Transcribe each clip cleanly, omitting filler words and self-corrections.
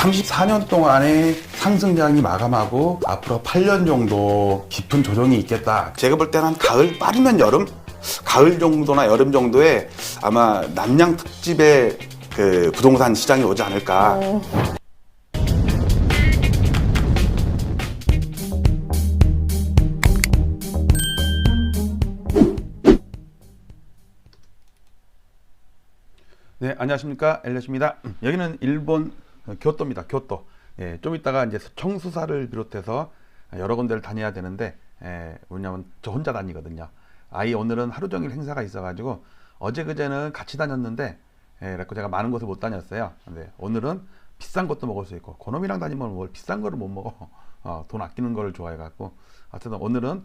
(34년) 동안의 상승장이 마감하고 앞으로 8년 정도 깊은 조정이 있겠다. 제가 볼 때는 한 가을, 빠르면 여름? 가을 정도나 여름 정도에 아마 남양 특집의 그 부동산 시장이 오지 않을까. 네, 안녕하십니까, 엘리엇입니다. 여기는 일본 교토입니다. 교토. 예, 좀 이따가 이제 청수사를 비롯해서 여러 군데를 다녀야 되는데, 왜냐면 저 혼자 다니거든요. 오늘은 하루 종일 행사가 있어가지고 어제 그제는 같이 다녔는데, 그래서 제가 많은 곳을 못 다녔어요. 근데 오늘은 비싼 것도 먹을 수 있고, 그놈이랑 다니면 뭘 비싼 거를 못 먹어. 돈 아끼는 거를 좋아해갖고, 하여튼 오늘은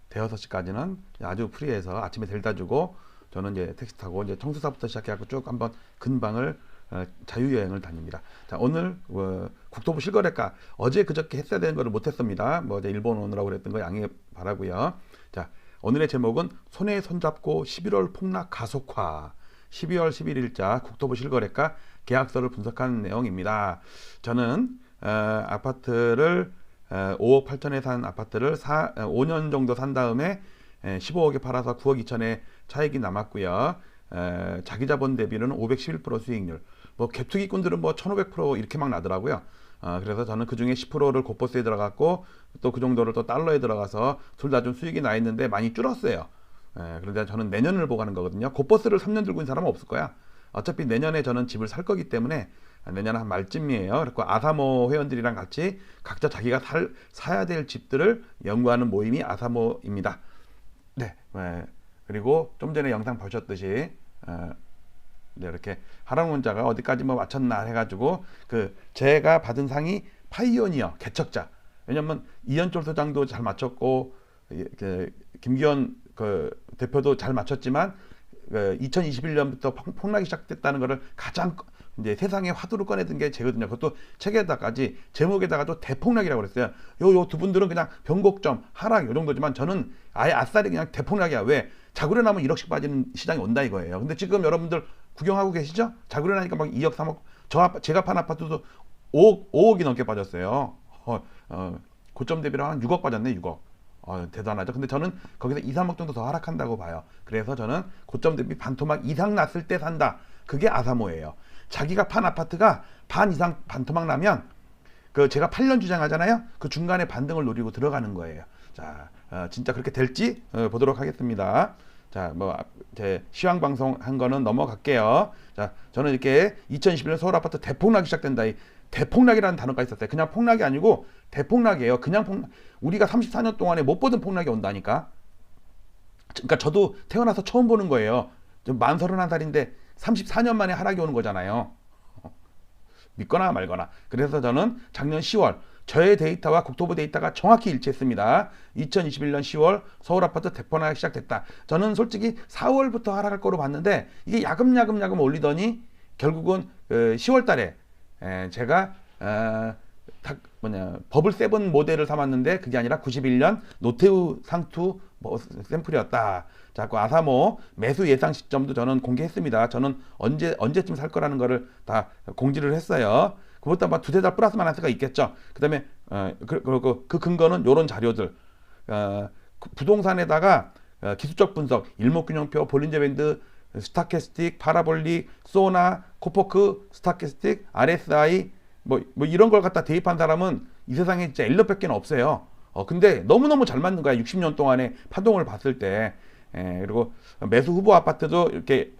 대여섯 시까지는 아주 프리해서 아침에 데려다 주고, 저는 이제 택시 타고 이제 청수사부터 시작해갖고 쭉 한번 근방을 자유여행을 다닙니다. 자, 오늘 국토부 실거래가 어제 그저께 했어야 되는 거를 못했습니다. 뭐 이제 일본 오느라고 그랬던 거 양해 바라고요. 자, 오늘의 제목은 손에 손잡고 11월 폭락 가속화. 12월 11일자 국토부 실거래가 계약서를 분석한 내용입니다. 저는 아파트를 5억 8천에 산 아파트를 5년 정도 산 다음에 15억에 팔아서 9억 2천에 차익이 남았고요. 자기자본 대비는 511% 수익률. 뭐 갭투기꾼들은 뭐 1500% 이렇게 막 나더라고요. 그래서 저는 그 중에 10%를 곳버스에 들어갔고 또 그 정도를 또 달러에 들어가서 둘 다 좀 수익이 나 있는데 많이 줄었어요. 그런데 저는 내년을 보고 하는 거거든요. 곳버스를 3년 들고 있는 사람은 없을 거야. 어차피 내년에 저는 집을 살 거기 때문에 내년 한 말쯤이에요. 그리고 아사모 회원들이랑 같이 각자 자기가 사야 될 집들을 연구하는 모임이 아사모입니다. 네. 그리고 좀 전에 영상 보셨듯이 네, 이렇게 하락문자가 어디까지 뭐 맞췄나 해가지고 제가 받은 상이 파이오니어 개척자. 왜냐면 이현철 소장도 잘 맞췄고 김기현 대표도 잘 맞췄지만 2021년부터 폭락이 시작됐다는 것을 가장 이제 세상에 화두로 꺼내든 게 제거든요. 그것도 책에다까지 제목에다가도 대폭락이라고 그랬어요. 요 두 분들은 그냥 변곡점 하락 요 정도지만 저는 아예 아싸리 그냥 대폭락이야. 왜? 자구려 나면 1억씩 빠지는 시장이 온다 이거예요. 근데 지금 여러분들 구경하고 계시죠? 자구려 나니까 막 2억 3억 제가 판 아파트도 5억이 넘게 빠졌어요. 고점 대비로 한 6억 빠졌네. 6억. 대단하죠. 근데 저는 거기서 2, 3억 정도 더 하락한다고 봐요. 그래서 저는 고점 대비 반토막 이상 났을 때 산다. 그게 아사모예요. 자기가 판 아파트가 반 이상 반토막 나면 제가 8년 주장하잖아요. 그 중간에 반등을 노리고 들어가는 거예요. 자, 진짜 그렇게 될지 보도록 하겠습니다. 자, 제 시황 방송 한 거는 넘어갈게요. 자, 저는 이렇게 2021년 서울 아파트 대폭락이 시작된다. 이 대폭락이라는 단어가 있었어요. 그냥 폭락이 아니고 대폭락이에요. 그냥 폭락. 우리가 34년 동안에 못 보던 폭락이 온다니까. 그러니까 저도 태어나서 처음 보는 거예요. 만 31살인데 34년 만에 하락이 오는 거잖아요. 믿거나 말거나. 그래서 저는 작년 10월 저의 데이터와 국토부 데이터가 정확히 일치했습니다. 2021년 10월 서울 아파트 대폭락이 시작됐다. 저는 솔직히 4월부터 하락할 거로 봤는데 이게 야금야금 올리더니 결국은 10월 달에 제가 버블 7 모델을 삼았는데 그게 아니라 91년 노태우 상투 샘플이었다. 자, 그 아사모 매수 예상 시점도 저는 공개했습니다. 저는 언제쯤 살 거라는 거를 다 공지를 했어요. 그것도 아마 두세 달 플러스 마이너스가 있겠죠. 그다음에 그 근거는 이런 자료들. 부동산에다가 기술적 분석, 일목균형표, 볼린저 밴드, 스타캐스틱, 파라볼릭, 소나, 코포크, 스타캐스틱, RSI 뭐 이런 걸 갖다 대입한 사람은 이 세상에 진짜 엘리엇밖에 없어요. 근데 너무너무 잘 맞는 거야. 60년 동안의 파동을 봤을 때. 그리고 매수 후보 아파트도 이렇게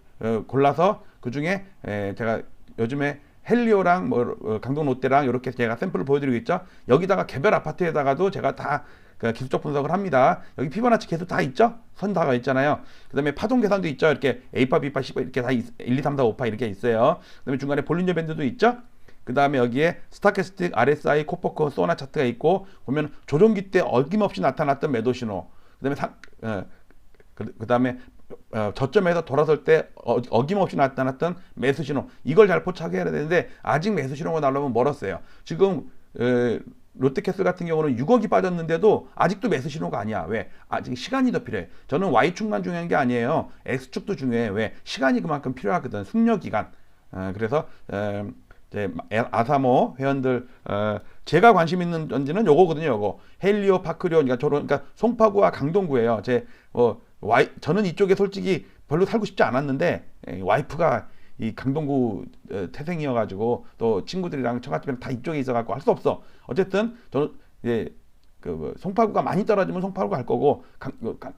골라서 그 중에 제가 요즘에 헬리오랑 강동 롯데랑 이렇게 제가 샘플을 보여드리고 있죠. 여기다가 개별 아파트에다가도 제가 다 기술적 분석을 합니다. 여기 피보나치 계속 다 있죠. 선 다 있잖아요. 그 다음에 파동 계산도 있죠. 이렇게 A파, B파, C파 이렇게 다 1, 2, 3, 4, 5파 이렇게 있어요. 그 다음에 중간에 볼린저 밴드도 있죠. 그 다음에 여기에 스타캐스틱, RSI, 코포커, 소나 차트가 있고 보면 조종기 때 어김없이 나타났던 매도 신호. 그 다음에 저점에서 돌아설 때 어김없이 나타났던 매수 신호. 이걸 잘 포착해야 되는데 아직 매수 신호가 나오려면 멀었어요. 지금 롯데캐슬 같은 경우는 6억이 빠졌는데도 아직도 매수 신호가 아니야. 왜? 아직 시간이 더 필요해. 저는 Y축만 중요한 게 아니에요. X축도 중요해. 왜? 시간이 그만큼 필요하거든. 숙려 기간. 그래서 이제 아사모 회원들 제가 관심 있는 전지는 요거거든요. 요거 헬리오 파크리오 그러니까 송파구와 강동구예요. 저는 이쪽에 솔직히 별로 살고 싶지 않았는데 와이프가 이 강동구 태생이어가지고 또 친구들이랑 처갓집이랑 다 이쪽에 있어갖고 할 수 없어. 어쨌든 저는 이제 송파구가 많이 떨어지면 송파구 갈 거고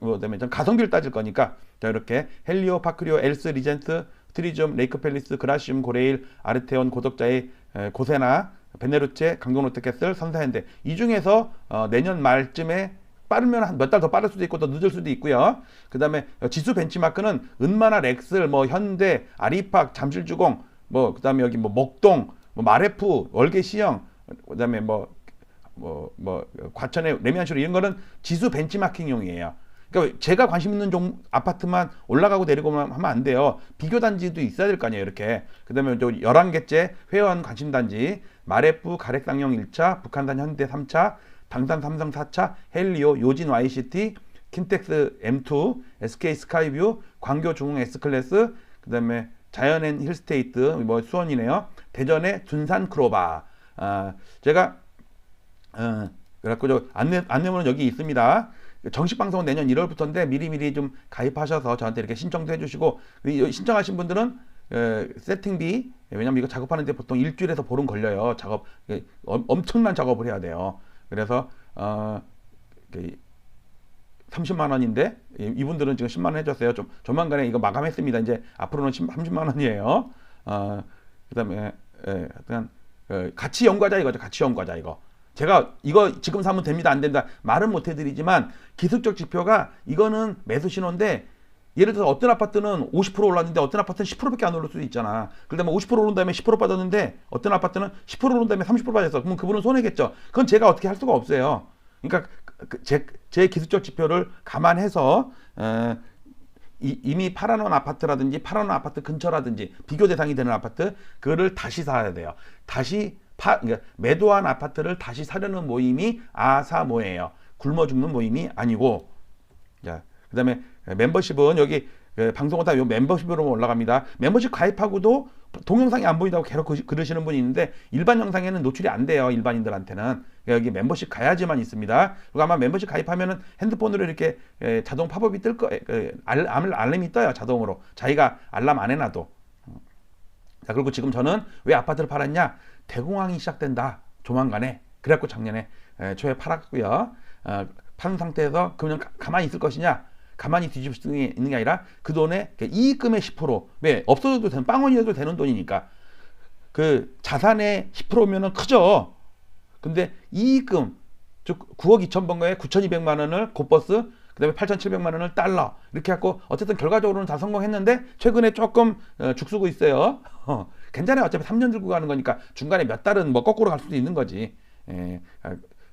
그다음에 전 가성비를 따질 거니까 자 이렇게 헬리오 파크리오 엘스 리젠트 트리즘 레이크 팰리스 그라시움 고레일 아르테온 고덕자의 고세나 베네루체 강동 롯데캐슬 선사현대 이 중에서 내년 말쯤에 빠르면 한 몇 달 더 빠를 수도 있고 더 늦을 수도 있고요. 그 다음에 지수 벤치마크는 은마나 렉슬, 현대, 아리팍, 잠실주공, 그 다음에 여기 목동, 마레프, 월계시형, 그 다음에 과천의 레미안시로 이런 거는 지수 벤치마킹용이에요. 그러니까 제가 관심 있는 아파트만 올라가고 내리고만 하면 안 돼요. 비교 단지도 있어야 될 거 아니에요. 이렇게. 그 다음에 11개째 회원 관심 단지, 마레프, 가렉상용 1차, 북한산 현대 3차, 당산 삼성 4차, 헬리오, 요진 YCT, 킨텍스 M2, SK 스카이뷰, 광교 중흥 S클래스, 그 다음에 자연앤 힐스테이트, 수원이네요. 대전의 둔산 크로바. 제가, 그래갖고 안내문은 여기 있습니다. 정식 방송은 내년 1월부터인데 미리미리 좀 가입하셔서 저한테 이렇게 신청도 해주시고, 신청하신 분들은 세팅비, 왜냐면 이거 작업하는데 보통 일주일에서 보름 걸려요. 엄청난 작업을 해야 돼요. 그래서 30만 원인데 이분들은 지금 10만 원 해줬어요. 좀 조만간에 이거 마감했습니다. 이제 앞으로는 30만 원이에요. 그다음에 하여튼 가치 연구하자 이거죠. 가치 연구하자 이거. 제가 이거 지금 사면 됩니다. 안 된다. 말은 못 해드리지만 기술적 지표가 이거는 매수 신호인데 예를 들어서 어떤 아파트는 50% 올랐는데 어떤 아파트는 10%밖에 안 오를 수도 있잖아. 그다음에 50% 오른 다음에 10% 빠졌는데 어떤 아파트는 10% 오른 다음에 30% 빠졌어. 그러면 그분은 손해겠죠. 그건 제가 어떻게 할 수가 없어요. 그러니까 제 기술적 지표를 감안해서 이미 팔아놓은 아파트라든지 팔아놓은 아파트 근처라든지 비교 대상이 되는 아파트 그거를 다시 사야 돼요. 그러니까 매도한 아파트를 다시 사려는 모임이 아사모예요. 굶어 죽는 모임이 아니고. 자, 그다음에 멤버십은 여기 방송은 다 요 멤버십으로 올라갑니다. 멤버십 가입하고도 동영상이 안 보인다고 계속 그러시는 분이 있는데 일반 영상에는 노출이 안 돼요. 일반인들한테는. 여기 멤버십 가야지만 있습니다. 그리고 아마 멤버십 가입하면은 핸드폰으로 이렇게 자동 팝업이 뜰 거예요. 알림이 떠요. 자동으로. 자기가 알람 안 해놔도. 자, 그리고 지금 저는 왜 아파트를 팔았냐? 대공황이 시작된다. 조만간에. 그래갖고 작년에 초에 팔았고요. 파는 상태에서 그냥 가만히 있을 것이냐? 가만히 뒤집을 수 있는 게 아니라 그 돈의 이익금의 10%. 왜? 없어져도 되는, 빵원이어도 되는 돈이니까. 그 자산의 10%면은 크죠? 근데 이익금, 즉 9억 2천 번 거에 9,200만 원을 곧버스, 그 다음에 8,700만 원을 달러. 이렇게 갖고 어쨌든 결과적으로는 다 성공했는데 최근에 조금 죽쓰고 있어요. 괜찮아요. 어차피 3년 들고 가는 거니까 중간에 몇 달은 거꾸로 갈 수도 있는 거지.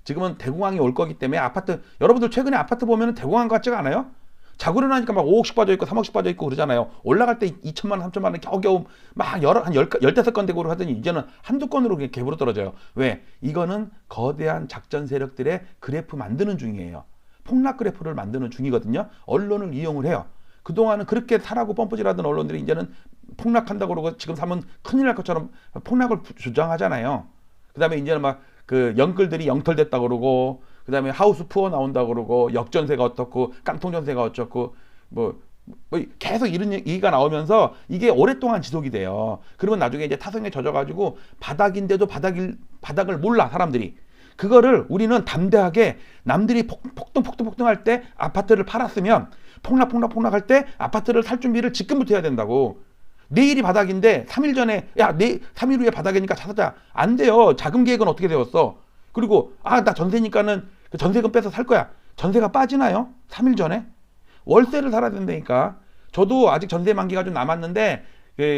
지금은 대공황이 올 거기 때문에 아파트, 여러분들 최근에 아파트 보면 대공황 같지가 않아요? 자고 일어나니까 막 5억씩 빠져있고 3억씩 빠져있고 그러잖아요. 올라갈 때 2천만 원, 3천만 원 겨우겨우 막 한 15건 대고로 하더니 이제는 한두 건으로 그냥 갭으로 떨어져요. 왜? 이거는 거대한 작전 세력들의 그래프 만드는 중이에요. 폭락 그래프를 만드는 중이거든요. 언론을 이용을 해요. 그동안은 그렇게 사라고 펌프질하던 언론들이 이제는 폭락한다고 그러고 지금 사면 큰일 날 것처럼 폭락을 주장하잖아요. 그 다음에 이제는 막 그 영끌들이 영털됐다고 그러고 그 다음에 하우스 푸어 나온다고 그러고 역전세가 어떻고 깡통전세가 어쩌고 뭐 계속 이런 얘기가 나오면서 이게 오랫동안 지속이 돼요. 그러면 나중에 이제 타성에 젖어가지고 바닥인데도 바닥을 몰라 사람들이. 그거를 우리는 담대하게 남들이 폭등할 때 아파트를 팔았으면 폭락할 때 아파트를 살 준비를 지금부터 해야 된다고. 내일이 바닥인데 3일 전에 3일 후에 바닥이니까 사자. 안 돼요. 자금 계획은 어떻게 되었어? 그리고 나 전세니까는 그 전세금 빼서 살 거야. 전세가 빠지나요? 3일 전에? 월세를 살아야 된다니까. 저도 아직 전세 만기가 좀 남았는데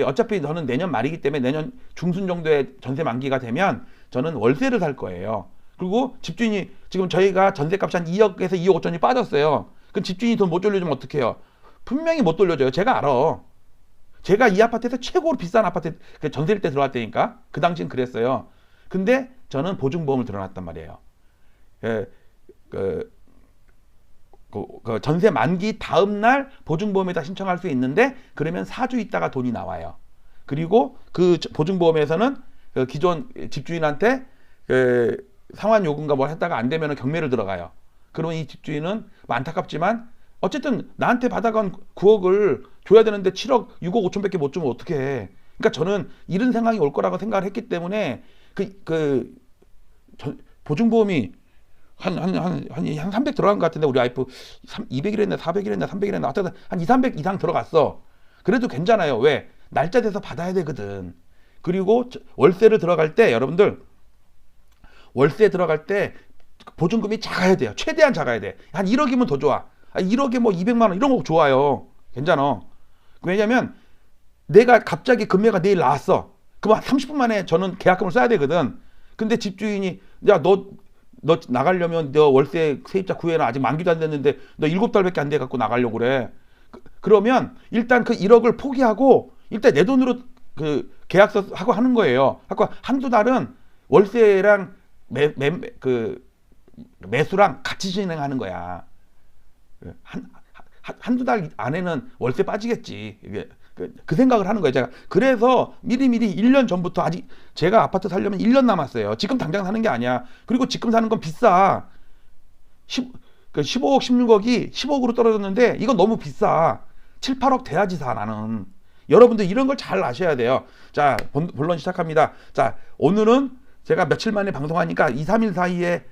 어차피 저는 내년 말이기 때문에 내년 중순 정도에 전세 만기가 되면 저는 월세를 살 거예요. 그리고 집주인이 지금 저희가 전세값이 한 2억에서 2억 5천이 빠졌어요. 그럼 집주인이 돈 못 돌려주면 어떡해요? 분명히 못 돌려줘요. 제가 알아. 제가 이 아파트에서 최고로 비싼 아파트 전세일 때 들어갈 때니까 그 당시엔 그랬어요. 근데 저는 보증보험을 들어놨단 말이에요. 그, 그, 그 전세 만기 다음 날 보증보험에다 신청할 수 있는데 그러면 4주 있다가 돈이 나와요. 그리고 그 보증보험에서는 그 기존 집주인한테 그 상환 요금과 뭘 했다가 안 되면 경매를 들어가요. 그러면 이 집주인은 뭐 안타깝지만 어쨌든 나한테 받아간 9억을 줘야 되는데 7억 6억 5천밖에 못 주면 어떡해. 그러니까 저는 이런 상황이 올 거라고 생각을 했기 때문에 보증보험이 한 300 들어간 것 같은데 우리 와이프 200이랬나 400이랬나 300이랬나 하여튼 한 2, 300 이상 들어갔어. 그래도 괜찮아요. 왜? 날짜 돼서 받아야 되거든. 그리고 월세를 들어갈 때 여러분들 월세 들어갈 때 보증금이 작아야 돼요. 최대한 작아야 돼. 한 1억이면 더 좋아. 1억에 뭐 200만 원 이런 거 좋아요. 괜찮아. 왜냐면 내가 갑자기 금매가 내일 나왔어. 그럼 30분 만에 저는 계약금을 써야 되거든. 근데 집주인이 야 너 나가려면 너 월세 세입자 구해라. 아직 만기도 안 됐는데 너 7달밖에 안 돼 갖고 나가려고 그래. 그러면 일단 그 1억을 포기하고 일단 내 돈으로 그 계약서 하고 하는 거예요. 하고 한두 달은 월세랑 매수랑 같이 진행하는 거야. 한두 달 안에는 월세 빠지겠지. 이게 그 생각을 하는 거예요. 제가 그래서 미리미리 1년 전부터 아직 제가 아파트 살려면 1년 남았어요. 지금 당장 사는 게 아니야. 그리고 지금 사는 건 비싸. 15억, 16억이 10억으로 떨어졌는데 이건 너무 비싸. 7, 8억 돼야지 사 나는. 여러분들 이런 걸 잘 아셔야 돼요. 자, 본론 시작합니다. 자, 오늘은 제가 며칠 만에 방송하니까 2, 3일 사이에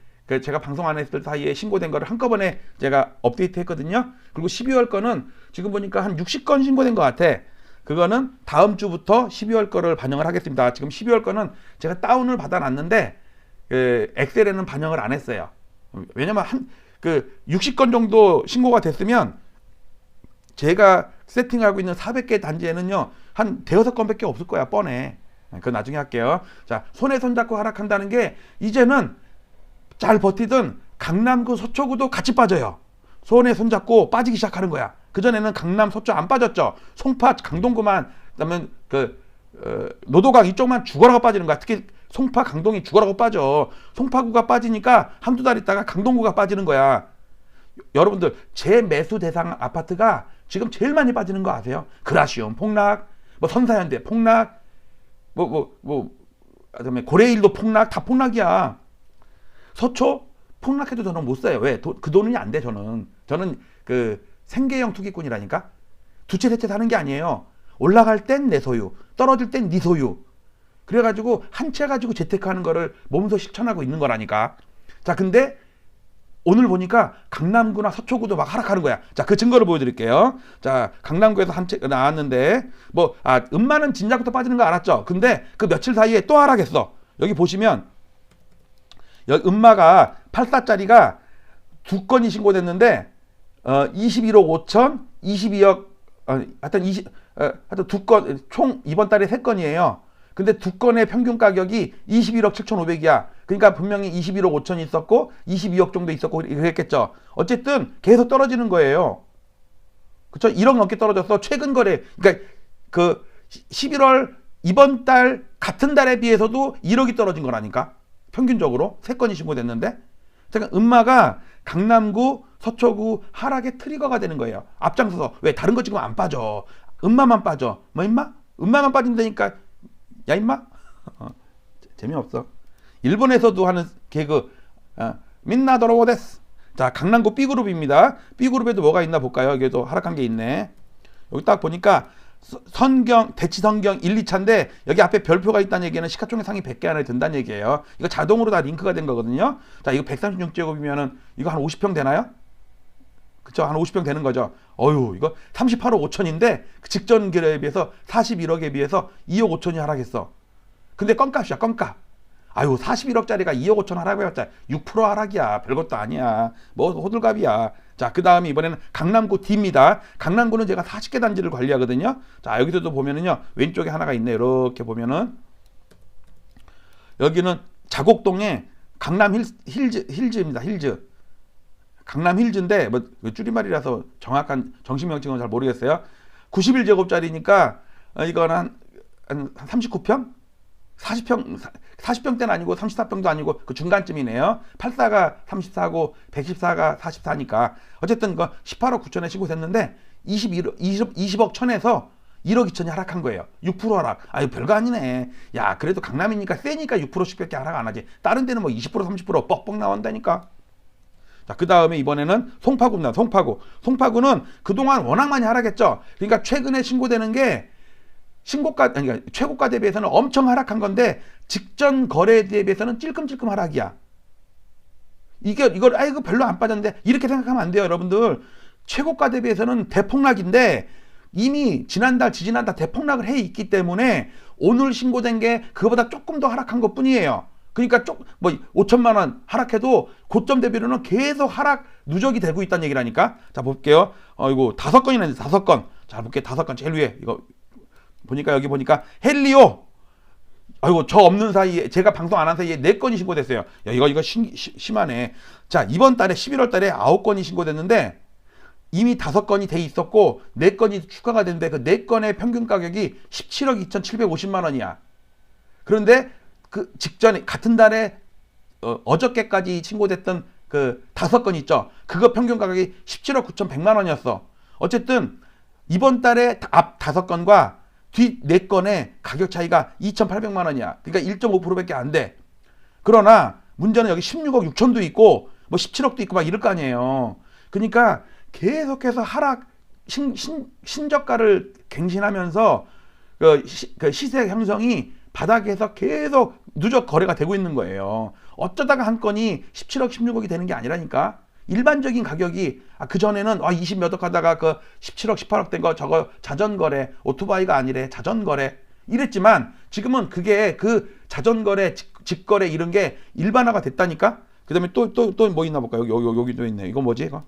제가 방송 안 했을 사이에 신고된 거를 한꺼번에 제가 업데이트 했거든요. 그리고 12월 거는 지금 보니까 한 60건 신고된 것 같아. 그거는 다음 주부터 12월 거를 반영을 하겠습니다. 지금 12월 거는 제가 다운을 받아놨는데 엑셀에는 반영을 안 했어요. 왜냐면 60건 정도 신고가 됐으면 제가 세팅하고 있는 400개 단지에는요 한 대여섯 건밖에 없을 거야. 뻔해. 그건 나중에 할게요. 자, 손에 손잡고 하락한다는 게 이제는 잘 버티던 강남구 서초구도 같이 빠져요. 손에 손잡고 빠지기 시작하는 거야. 그전에는 강남 서초 안 빠졌죠. 송파 강동구만, 그다음에 노도강 이쪽만 죽어라고 빠지는 거야. 특히 송파 강동이 죽어라고 빠져. 송파구가 빠지니까 한두 달 있다가 강동구가 빠지는 거야. 여러분들 재매수 대상 아파트가 지금 제일 많이 빠지는 거 아세요? 그라시온 폭락, 뭐 선사현대 폭락, 그다음에 고레일도 폭락, 다 폭락이야. 서초 폭락해도 저는 못 사요. 왜? 그 돈이 안 돼. 저는 그 생계형 투기꾼이라니까. 두 채 세 채 사는 게 아니에요. 올라갈 땐 내 소유, 떨어질 땐 네 소유. 그래가지고 한 채 가지고 재테크하는 거를 몸소 실천하고 있는 거라니까. 자, 근데 오늘 보니까 강남구나 서초구도 막 하락하는 거야. 자, 그 증거를 보여드릴게요. 자, 강남구에서 한 채 나왔는데 음마는 진작부터 빠지는 거 알았죠? 근데 그 며칠 사이에 또 하락했어. 여기 보시면 여기 음마가 84짜리가 두 건이 신고됐는데 21억 5천, 22억 하여튼 두 건, 총 이번 달에 세 건이에요. 근데 두 건의 평균 가격이 21억 7,500이야. 그러니까 분명히 21억 5천이 있었고 22억 정도 있었고 그랬겠죠. 어쨌든 계속 떨어지는 거예요. 그쵸? 1억 넘게 떨어졌어. 최근 거래. 그러니까 그 11월 이번 달 같은 달에 비해서도 1억이 떨어진 거라니까. 평균적으로 세 건이 신고됐는데. 그러니까 음마가 강남구, 서초구 하락의 트리거가 되는 거예요. 앞장서서. 왜? 다른 거 지금 안 빠져. 음마만 빠져. 뭐 임마? 음마만 빠진다니까. 야 임마? 재미없어. 일본에서도 하는 개그 민나도로 데스. 자, 강남구 B그룹입니다. B그룹에도 뭐가 있나 볼까요? 여기도 하락한 게 있네. 여기 딱 보니까 대치성경 1, 2차인데 여기 앞에 별표가 있다는 얘기는 시가총액 상위 100개 안에 든다는 얘기예요. 이거 자동으로 다 링크가 된 거거든요. 자, 이거 136제곱이면은 이거 한 50평 되나요? 그쵸? 한 50평 되는 거죠. 이거 38억 5천인데 직전 거래에 비해서 41억에 비해서 2억 5천이 하락했어. 근데 껌값이야, 껌값. 41억짜리가 2억 5천 하락해봤자 6% 하락이야. 별것도 아니야. 뭐 호들갑이야. 자, 그 다음에 이번에는 강남구 D입니다. 강남구는 제가 40개 단지를 관리하거든요. 자, 여기서도 보면은요, 왼쪽에 하나가 있네. 이렇게 보면은 여기는 자곡동에 강남 힐즈입니다. 힐즈. 강남 힐즈인데 뭐 줄임말이라서 정확한 정식 명칭은 잘 모르겠어요. 91제곱짜리니까 이건 한 39평? 40평대는 아니고 34평도 아니고 그 중간쯤이네요. 84가 34고 114가 44니까 어쨌든 그 18억 9천에 신고됐는데 20억 천에서 1억 2천이 하락한 거예요. 6% 하락. 아유 별거 아니네. 야 그래도 강남이니까 세니까 6%씩밖에 하락 안 하지. 다른 데는 뭐 20% 30% 뻑뻑 나온다니까. 자, 그 다음에 이번에는 송파구입니다. 송파구는 그동안 워낙 많이 하락했죠. 그러니까 최근에 신고되는 게 그러니까 최고가 대비해서는 엄청 하락한 건데 직전 거래 대비해서는 찔끔찔끔 하락이야. 이걸 이거 별로 안 빠졌는데 이렇게 생각하면 안 돼요, 여러분들. 최고가 대비해서는 대폭락인데 이미 지난달, 지지난달 대폭락을 해 있기 때문에 오늘 신고된 게 그거보다 조금 더 하락한 것뿐이에요. 그러니까 5천만 원 하락해도 고점 대비로는 계속 하락 누적이 되고 있다는 얘기라니까. 자 볼게요. 이거 5건이네, 5건. 자 볼게요. 5건 제일 위에 이거 보니까 여기 보니까 헬리오. 아이고 저 없는 사이에 제가 방송 안 한 사이에 4건이 신고됐어요. 야 이거 심하네. 자 이번 달에 11월 달에 9건이 신고됐는데 이미 5건이 돼 있었고 4건이 추가가 됐는데 그 4건의 평균 가격이 17억 2,750만 원이야. 그런데 그 직전에 같은 달에 어저께까지 신고됐던 그 5건 있죠. 그거 평균 가격이 17억 9,100만 원이었어. 어쨌든 이번 달에 앞 5건과 뒤 4건의 가격 차이가 2,800만 원이야. 그러니까 1.5%밖에 안 돼. 그러나 문제는 여기 16억 6천도 있고 뭐 17억도 있고 막 이럴 거 아니에요. 그러니까 계속해서 하락 신저가를 갱신하면서 그 시세 형성이 바닥에서 계속 누적 거래가 되고 있는 거예요. 어쩌다가 한 건이 17억 16억이 되는 게 아니라니까. 일반적인 가격이 그 전에는 20 몇 억 하다가 그 17억 18억 된 거 저거 자전거래, 오토바이가 아니래, 자전거래 이랬지만 지금은 그게 그 자전거래, 직거래 이런 게 일반화가 됐다니까. 그다음에 또 뭐 있나 볼까? 여기도 있네. 이거 뭐지 이거?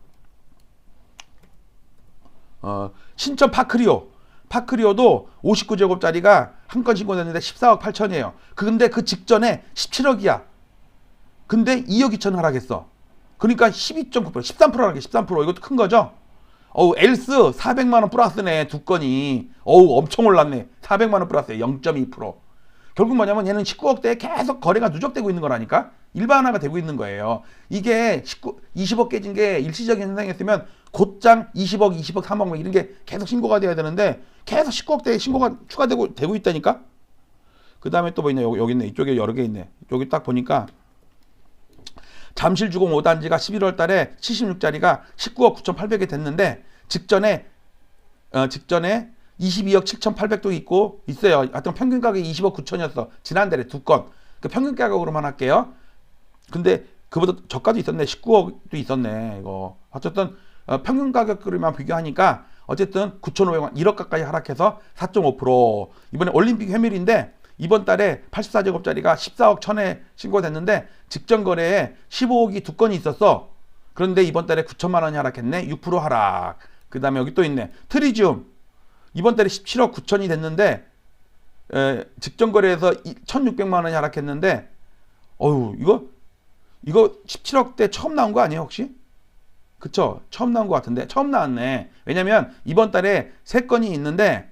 신천 파크리오도 59제곱짜리가 한 건 신고됐는데 14억 8천이에요. 근데 그 직전에 17억이야. 근데 2억 2천 하락했어. 그러니까 12.9%, 13% 하락해. 13%. 이것도 큰 거죠. 엘스 400만 원 플러스네. 2건이. 엄청 올랐네. 400만 원 플러스에 0.2%. 결국 뭐냐면 얘는 19억대에 계속 거래가 누적되고 있는 거라니까. 일반화가 되고 있는 거예요. 이게 20억 깨진 게 일시적인 현상이었으면 곧장 20억, 3억 이런 게 계속 신고가 돼야 되는데 계속 19억대에 신고가 추가되고 있다니까. 그 다음에 또 뭐 있냐. 여기 있네. 이쪽에 여러 개 있네. 여기 딱 보니까 잠실주공 5단지가 11월 달에 76짜리가 19억 9,800이 됐는데 직전에 22억 7,800도 있어요. 하여튼 평균 가격이 20억 9천이었어. 지난달에 2건. 그 평균 가격으로만 할게요. 근데 그보다 저가도 있었네. 19억도 있었네. 이거. 어쨌든 평균 가격으로만 비교하니까 어쨌든 9,500원 1억 가까이 하락해서 4.5%. 이번에 올림픽 회밀인데 이번 달에 84제곱짜리가 14억 1천에 신고됐는데 직전 거래에 15억이 2건이 있었어. 그런데 이번 달에 9천만 원이 하락했네. 6% 하락. 그 다음에 여기 또 있네. 트리지움. 이번 달에 17억 9천이 됐는데 직전 거래에서 1,600만 원이 하락했는데 이거 17억대 처음 나온 거 아니에요 혹시? 그쵸? 처음 나온 것 같은데 처음 나왔네. 왜냐면 이번 달에 3건이 있는데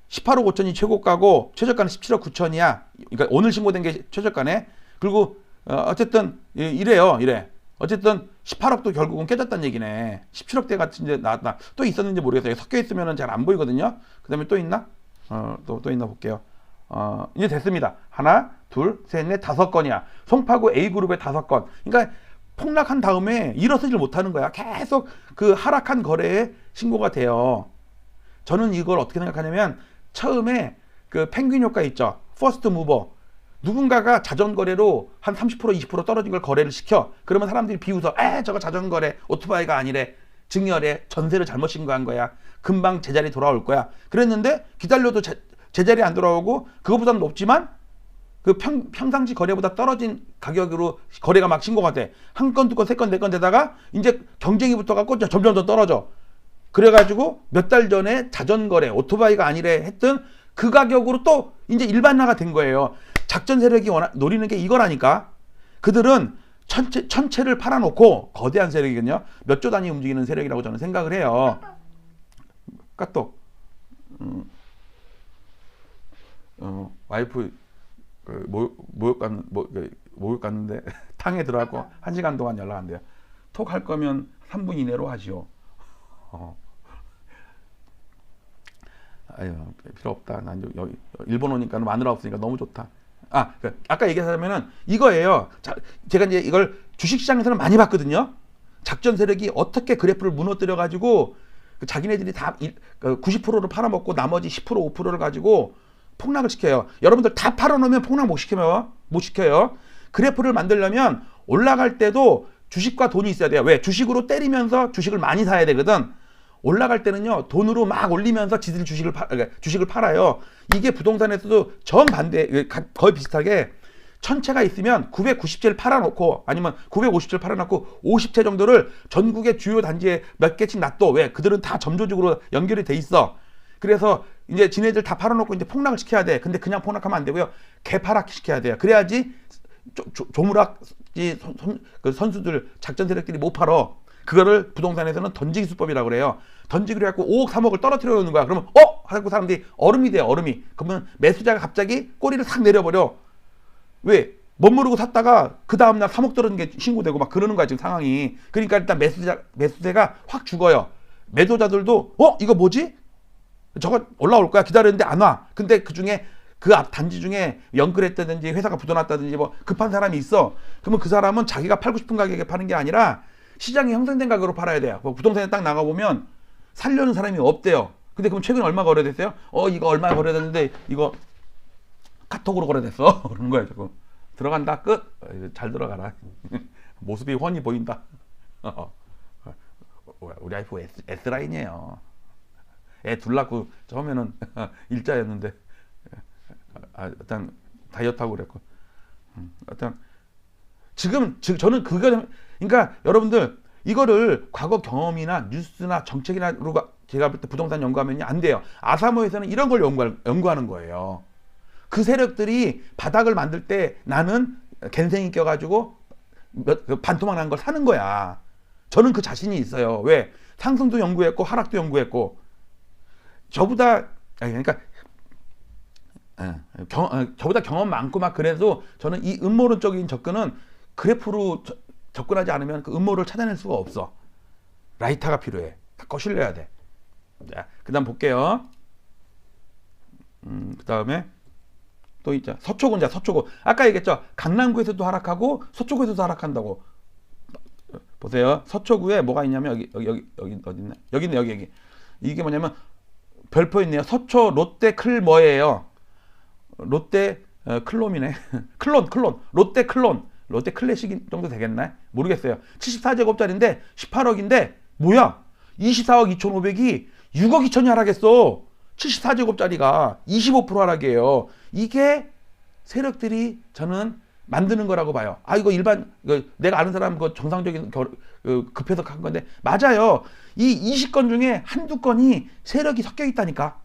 18억 5천이 최고가고 최저가는 17억 9천이야. 그러니까 오늘 신고된 게 최저가네. 그리고 어쨌든 이래. 어쨌든 18억도 결국은 깨졌다는 얘기네. 17억대 같은데 나왔다. 또 있었는지 모르겠어요. 섞여 있으면 잘 안 보이거든요. 그 다음에 또 있나? 또 있나 볼게요. 이제 됐습니다. 하나, 둘, 셋, 넷, 5건이야. 송파구 A그룹의 5건. 그러니까 폭락한 다음에 일어서질 못하는 거야. 계속 그 하락한 거래에 신고가 돼요. 저는 이걸 어떻게 생각하냐면 처음에 그 펭귄 효과 있죠. 퍼스트 무버. 누군가가 자전거래로 한 30% 20% 떨어진 걸 거래를 시켜. 그러면 사람들이 비웃어. 저거 자전거래 오토바이가 아니래. 증여래. 전세를 잘못 신고한 거야. 금방 제자리 돌아올 거야. 그랬는데 기다려도 제자리 안 돌아오고 그거보다는 높지만 그 평상시 거래보다 떨어진 가격으로 거래가 막 신고가 돼. 한 건, 2건, 3건, 4건 되다가 이제 경쟁이 붙어갖고 점점 더 떨어져. 그래가지고 몇 달 전에 자전거래 오토바이가 아니래 했던 그 가격으로 또 이제 일반화가 된 거예요. 작전 세력이 노리는 게 이거라니까. 그들은 천체를 팔아놓고 거대한 세력이거든요. 몇 조 단위 움직이는 세력이라고 저는 생각을 해요. 까똑. 와이프 목욕 갔는데 탕에 들어가고 1시간 동안 연락 안 돼요. 톡 할 거면 3분 이내로 하시오. 아유, 필요 없다. 난 여기 일본 오니까 마누라 없으니까 너무 좋다. 아까 얘기하자면은 이거예요. 제가 이제 이걸 주식시장에서는 많이 봤거든요. 작전 세력이 어떻게 그래프를 무너뜨려 가지고 자기네들이 다 90%를 팔아먹고 나머지 10% 5%를 가지고 폭락을 시켜요. 여러분들 다 팔아놓으면 폭락 못 시켜요. 그래프를 만들려면 올라갈 때도 주식과 돈이 있어야 돼요. 왜? 주식으로 때리면서 주식을 많이 사야 되거든. 올라갈 때는요, 돈으로 막 올리면서 지들이 주식을 팔아요. 이게 부동산에서도 정반대, 거의 비슷하게 천채가 있으면 990채를 팔아놓고 아니면 950채를 팔아놓고 50채 정도를 전국의 주요 단지에 몇 개씩 놔둬. 왜? 그들은 다 점조직으로 연결이 돼 있어. 그래서 이제 지네들 다 팔아놓고 이제 폭락을 시켜야 돼. 근데 그냥 폭락하면 안 되고요. 개파락 시켜야 돼요. 그래야지 조무락 선수들, 작전 세력들이 못 팔어. 그거를 부동산에서는 던지기 수법이라고 그래요. 던지기로 해갖고 5억 3억을 떨어뜨려 놓는 거야. 그러면 하고 사람들이 얼음이 돼요. 얼음이. 그러면 매수자가 갑자기 꼬리를 싹 내려버려. 왜? 못 모르고 샀다가 그 다음날 3억 떨어진 게 신고되고 막 그러는 거야 지금 상황이. 그러니까 일단 매수세가 확 죽어요. 매도자들도 이거 뭐지? 저거 올라올 거야 기다렸는데 안 와. 근데 그중에 그 앞 단지 중에 연끌했다든지 회사가 부도났다든지 뭐 급한 사람이 있어. 그러면 그 사람은 자기가 팔고 싶은 가격에 파는 게 아니라 시장이 형성된 가격으로 팔아야 돼요. 부동산에 딱 나가보면 살려는 사람이 없대요. 근데 그럼 최근에 얼마 거래됐어요? 이거 얼마 거래됐는데 이거 카톡으로 거래됐어. 그러는 거야 지금. 들어간다 끝. 잘 들어가라. 모습이 훤히 보인다. 우리 와이프 S라인이에요. 애 둘 낳고 처음에는 일자였는데 일단 다이어트하고 그랬고 일단 지금 저는 그러니까 여러분들 이거를 과거 경험이나 뉴스나 정책이나 제가 볼 때 부동산 연구하면 안 돼요. 아사모에서는 이런 걸 연구하는 거예요. 그 세력들이 바닥을 만들 때 나는 갠생이 껴가지고 반토막 난 걸 사는 거야. 저는 그 자신이 있어요. 왜? 상승도 연구했고 하락도 연구했고 저보다 경험 많고 막 그래도 저는 이 음모론적인 접근은 그래프로 접근하지 않으면 그 음모를 찾아낼 수가 없어. 라이터가 필요해. 다 거실려야 돼. 자, 그 다음 볼게요. 그 다음에 또 있죠. 서초구. 아까 얘기했죠. 강남구에서도 하락하고 서초구에서도 하락한다고. 보세요. 서초구에 뭐가 있냐면 여기 어디 있나? 여기 있네. 여기. 이게 뭐냐면 별표 있네요. 서초 롯데 클 뭐예요? 롯데 클론이네. 클론. 롯데 클론. 롯데 클래식 정도 되겠나? 모르겠어요. 74제곱짜리인데 18억인데 뭐야? 24억 2,500이 6억 2천이 하락했어. 74제곱짜리가 25% 하락이에요. 이게 세력들이 저는 만드는 거라고 봐요. 이거 내가 아는 사람 정상적인 급해서 한 건데 맞아요. 이 20건 중에 한두 건이 세력이 섞여 있다니까.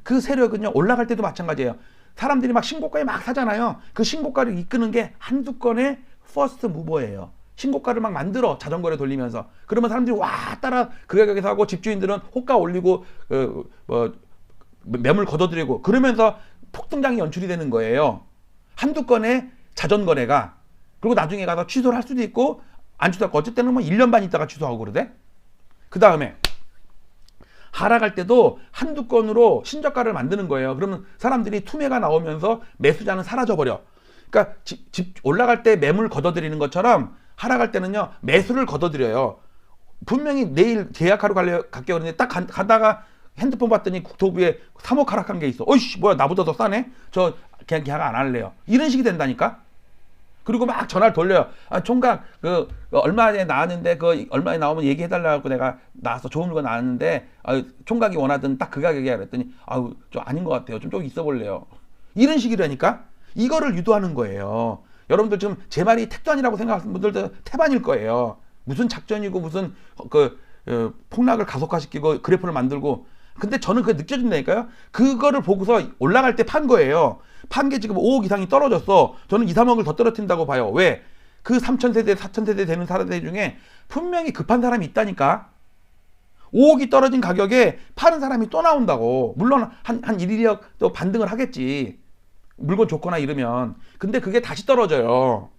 그 세력은요 올라갈 때도 마찬가지예요. 사람들이 막 신고가에 막 사잖아요. 그 신고가를 이끄는 게 한두 건의 퍼스트 무버예요. 신고가를 막 만들어 자전거를 돌리면서. 그러면 사람들이 와 따라 그 가격에 사고 집주인들은 호가 올리고 매물 걷어들이고 그러면서 폭등장이 연출이 되는 거예요. 한두 건의 자전거래가. 그리고 나중에 가서 취소를 할 수도 있고 안 취소하고 어쨌든 뭐 1년 반 있다가 취소하고 그러대. 그 다음에 하락할 때도 한두 건으로 신저가를 만드는 거예요. 그러면 사람들이 투매가 나오면서 매수자는 사라져버려. 그러니까 집 올라갈 때 매물 걷어들이는 것처럼 하락할 때는요 매수를 걷어들여요. 분명히 내일 계약하러 갈게요 그러는데 딱 가다가 핸드폰 봤더니 국토부에 3억 하락한 게 있어. 어이씨 뭐야 나보다 더 싸네. 저 그냥 계약 안 할래요. 이런 식이 된다니까. 그리고 막 전화를 돌려요. 총각 얼마에 나왔는데 얼마에 나오면 얘기해달라고 내가 나와서 좋은 물건 나왔는데 총각이 원하던 딱 그 가격이야 그랬더니 좀 아닌 것 같아요. 좀 있어 볼래요. 이런 식이라니까. 이거를 유도하는 거예요. 여러분들 지금 제 말이 택도 아니라고 생각하시는 분들도 태반일 거예요. 무슨 작전이고 무슨 폭락을 가속화시키고 그래프를 만들고. 근데 저는 그게 느껴진다니까요. 그거를 보고서 올라갈 때 판 거예요. 판 게 지금 5억 이상이 떨어졌어. 저는 2, 3억을 더 떨어뜨린다고 봐요. 왜? 그 3,000세대, 4,000세대 되는 사람들 중에 분명히 급한 사람이 있다니까. 5억이 떨어진 가격에 파는 사람이 또 나온다고. 물론 한 1억 또 반등을 하겠지. 물건 좋거나 이러면. 근데 그게 다시 떨어져요.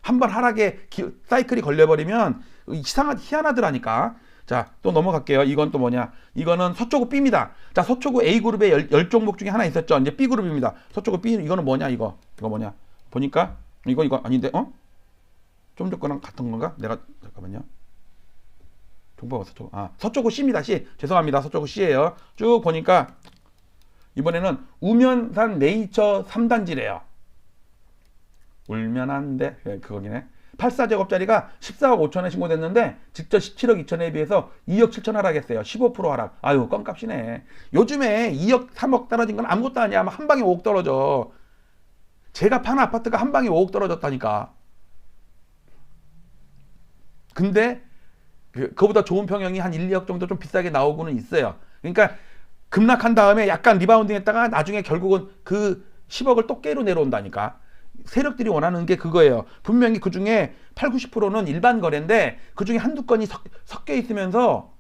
한번 하락에 사이클이 걸려버리면 희한하더라니까. 자, 또 넘어갈게요. 이건 또 뭐냐? 이거는 서초구 B입니다. 자, 서초구 A그룹의 10종목 중에 하나 있었죠. 이제 B그룹입니다. 서초구 B, 이거는 뭐냐? 이거 뭐냐? 보니까 이거 아닌데, 좀 전거랑 같은 건가? 내가 잠깐만요. 정보가 서초구 C입니다. C. 죄송합니다. 서초구 C예요. 쭉 보니까 이번에는 우면산 네이처 3단지래요. 울면 안 돼. 그거기네. 84제곱짜리가 14억 5천에 신고됐는데 직접 17억 2천에 비해서 2억 7천 하락했어요. 15% 하락. 아유, 껌값이네. 요즘에 2억 3억 떨어진 건 아무것도 아니야. 한 방에 5억 떨어져. 제가 파는 아파트가 한 방에 5억 떨어졌다니까. 근데 그거보다 좋은 평형이 한 1, 2억 정도 좀 비싸게 나오고는 있어요. 그러니까 급락한 다음에 약간 리바운딩 했다가 나중에 결국은 그 10억을 또 깨로 내려온다니까. 세력들이 원하는 게 그거예요. 분명히 그 중에 8, 90%는 일반 거래인데 그 중에 한두 건이 섞여 있으면서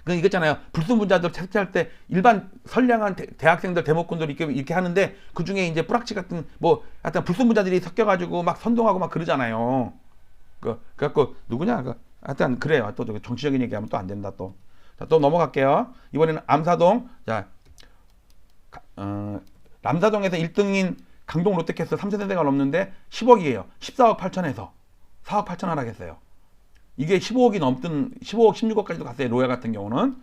그 이거잖아요. 불순분자들 채취할 때 일반 선량한 대학생들 대목군들이 이렇게 하는데 그 중에 이제 뿌락치 같은 뭐 하여튼 불순분자들이 섞여가지고 막 선동하고 막 그러잖아요. 그래갖고 누구냐? 하여튼 그래요. 또 정치적인 얘기하면 또 안 된다 또. 자, 또 넘어갈게요. 이번에는 암사동. 자, 남사동에서 1등인 강동 롯데캐슬 3세대가 넘는데 10억이에요. 14억 8천에서 4억 8천 하락했어요. 이게 15억이 넘든 15억 16억까지도 갔어요. 로얄 같은 경우는.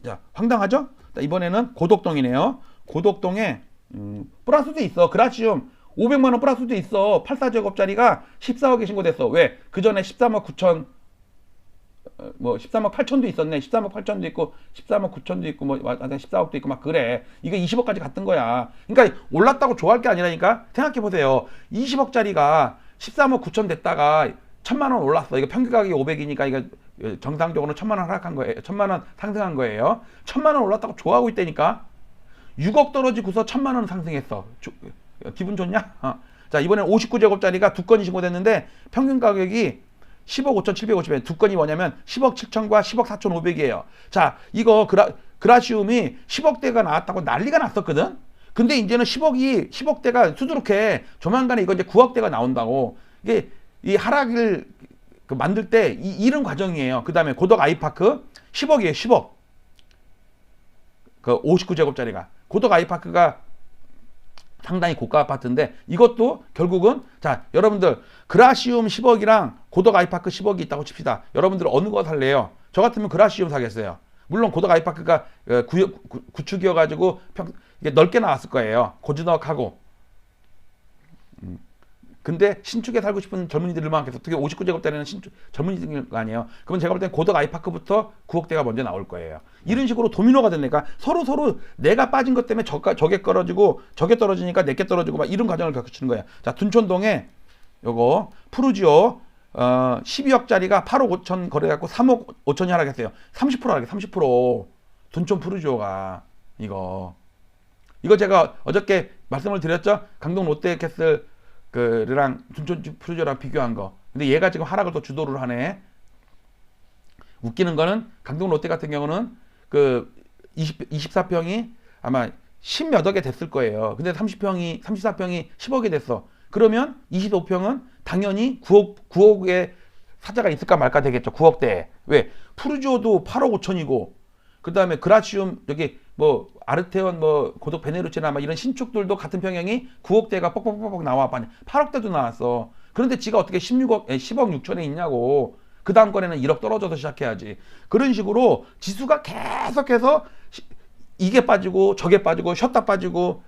자, 황당하죠? 자, 이번에는 고덕동이네요. 고덕동에 플러스도 있어. 그라시움 500만 원 플러스도 있어. 84제곱짜리가 14억에 신고됐어. 왜? 그 전에 13억 9천 뭐 13억 8천도 있었네. 13억 8천도 있고 13억 9천도 있고 뭐 14억도 있고 막 그래. 이거 20억까지 갔던 거야. 그러니까 올랐다고 좋아할 게 아니라니까. 생각해 보세요. 20억짜리가 13억 9천 됐다가 1,000만 원 올랐어. 이거 평균 가격이 500이니까 이거 정상적으로 1,000만 원 하락한 거예요. 1,000만 원 상승한 거예요. 1,000만 원 올랐다고 좋아하고 있다니까. 6억 떨어지고서 1,000만 원 상승했어. 기분 좋냐? 자, 이번엔 59제곱짜리가 두 건이 신고됐는데 평균 가격이 10억 5천 750에 두 건이 뭐냐면 10억 7천과 10억 4천 5백이에요. 자, 이거 그라시움이 10억대가 나왔다고 난리가 났었거든. 근데 이제는 10억대가 수두룩해. 조만간에 이거 이제 9억대가 나온다고. 이게 이 하락을 만들 때 이런 과정이에요. 그 다음에 고덕 아이파크 10억이에요. 10억. 그 59제곱짜리가. 고덕 아이파크가 상당히 고가 아파트인데 이것도 결국은 자, 여러분들 그라시움 10억이랑 고덕 아이파크 10억이 있다고 칩시다. 여러분들 어느 거 살래요? 저 같으면 그라시움 사겠어요. 물론 고덕 아이파크가 구축이어가지고 이게 넓게 나왔을 거예요. 고즈넉하고. 근데 신축에 살고 싶은 젊은이들을 많겠어. 특히 59제곱짜리는 젊은이들 거 아니에요. 그러면 제가 볼 땐 고덕 아이파크부터 9억대가 먼저 나올 거예요. 이런 식으로 도미노가 되니까 서로 내가 빠진 것 때문에 저게 떨어지고 저게 떨어지니까 내게 떨어지고 막 이런 과정을 겪으시는 거예요. 자, 둔촌동에 요거 푸르지오 12억짜리가 8억 5천 거래해갖고 3억 5천이 하락했어요. 30% 하락해. 30%. 둔촌 푸르지오가 이거 제가 어저께 말씀을 드렸죠. 강동 롯데캐슬 그랑 둔촌 푸르지오랑 비교한 거. 근데 얘가 지금 하락을 더 주도를 하네. 웃기는 거는 강동 롯데 같은 경우는 그 24평이 아마 10몇 억에 됐을 거예요. 근데 34평이 10억에 됐어. 그러면 25평은 당연히 9억의 사자가 있을까 말까 되겠죠. 9억대. 왜? 푸르지오도 8억 5천이고, 그 다음에 그라시움, 여기 뭐 아르테온, 뭐 고덕 베네루치나 막 이런 신축들도 같은 평형이 9억대가 뻑뻑뻑뻑 나와. 8억대도 나왔어. 그런데 지가 어떻게 10억 6천에 있냐고. 그 다음 건에는 1억 떨어져서 시작해야지. 그런 식으로 지수가 계속해서 이게 빠지고 저게 빠지고 쉬었다 빠지고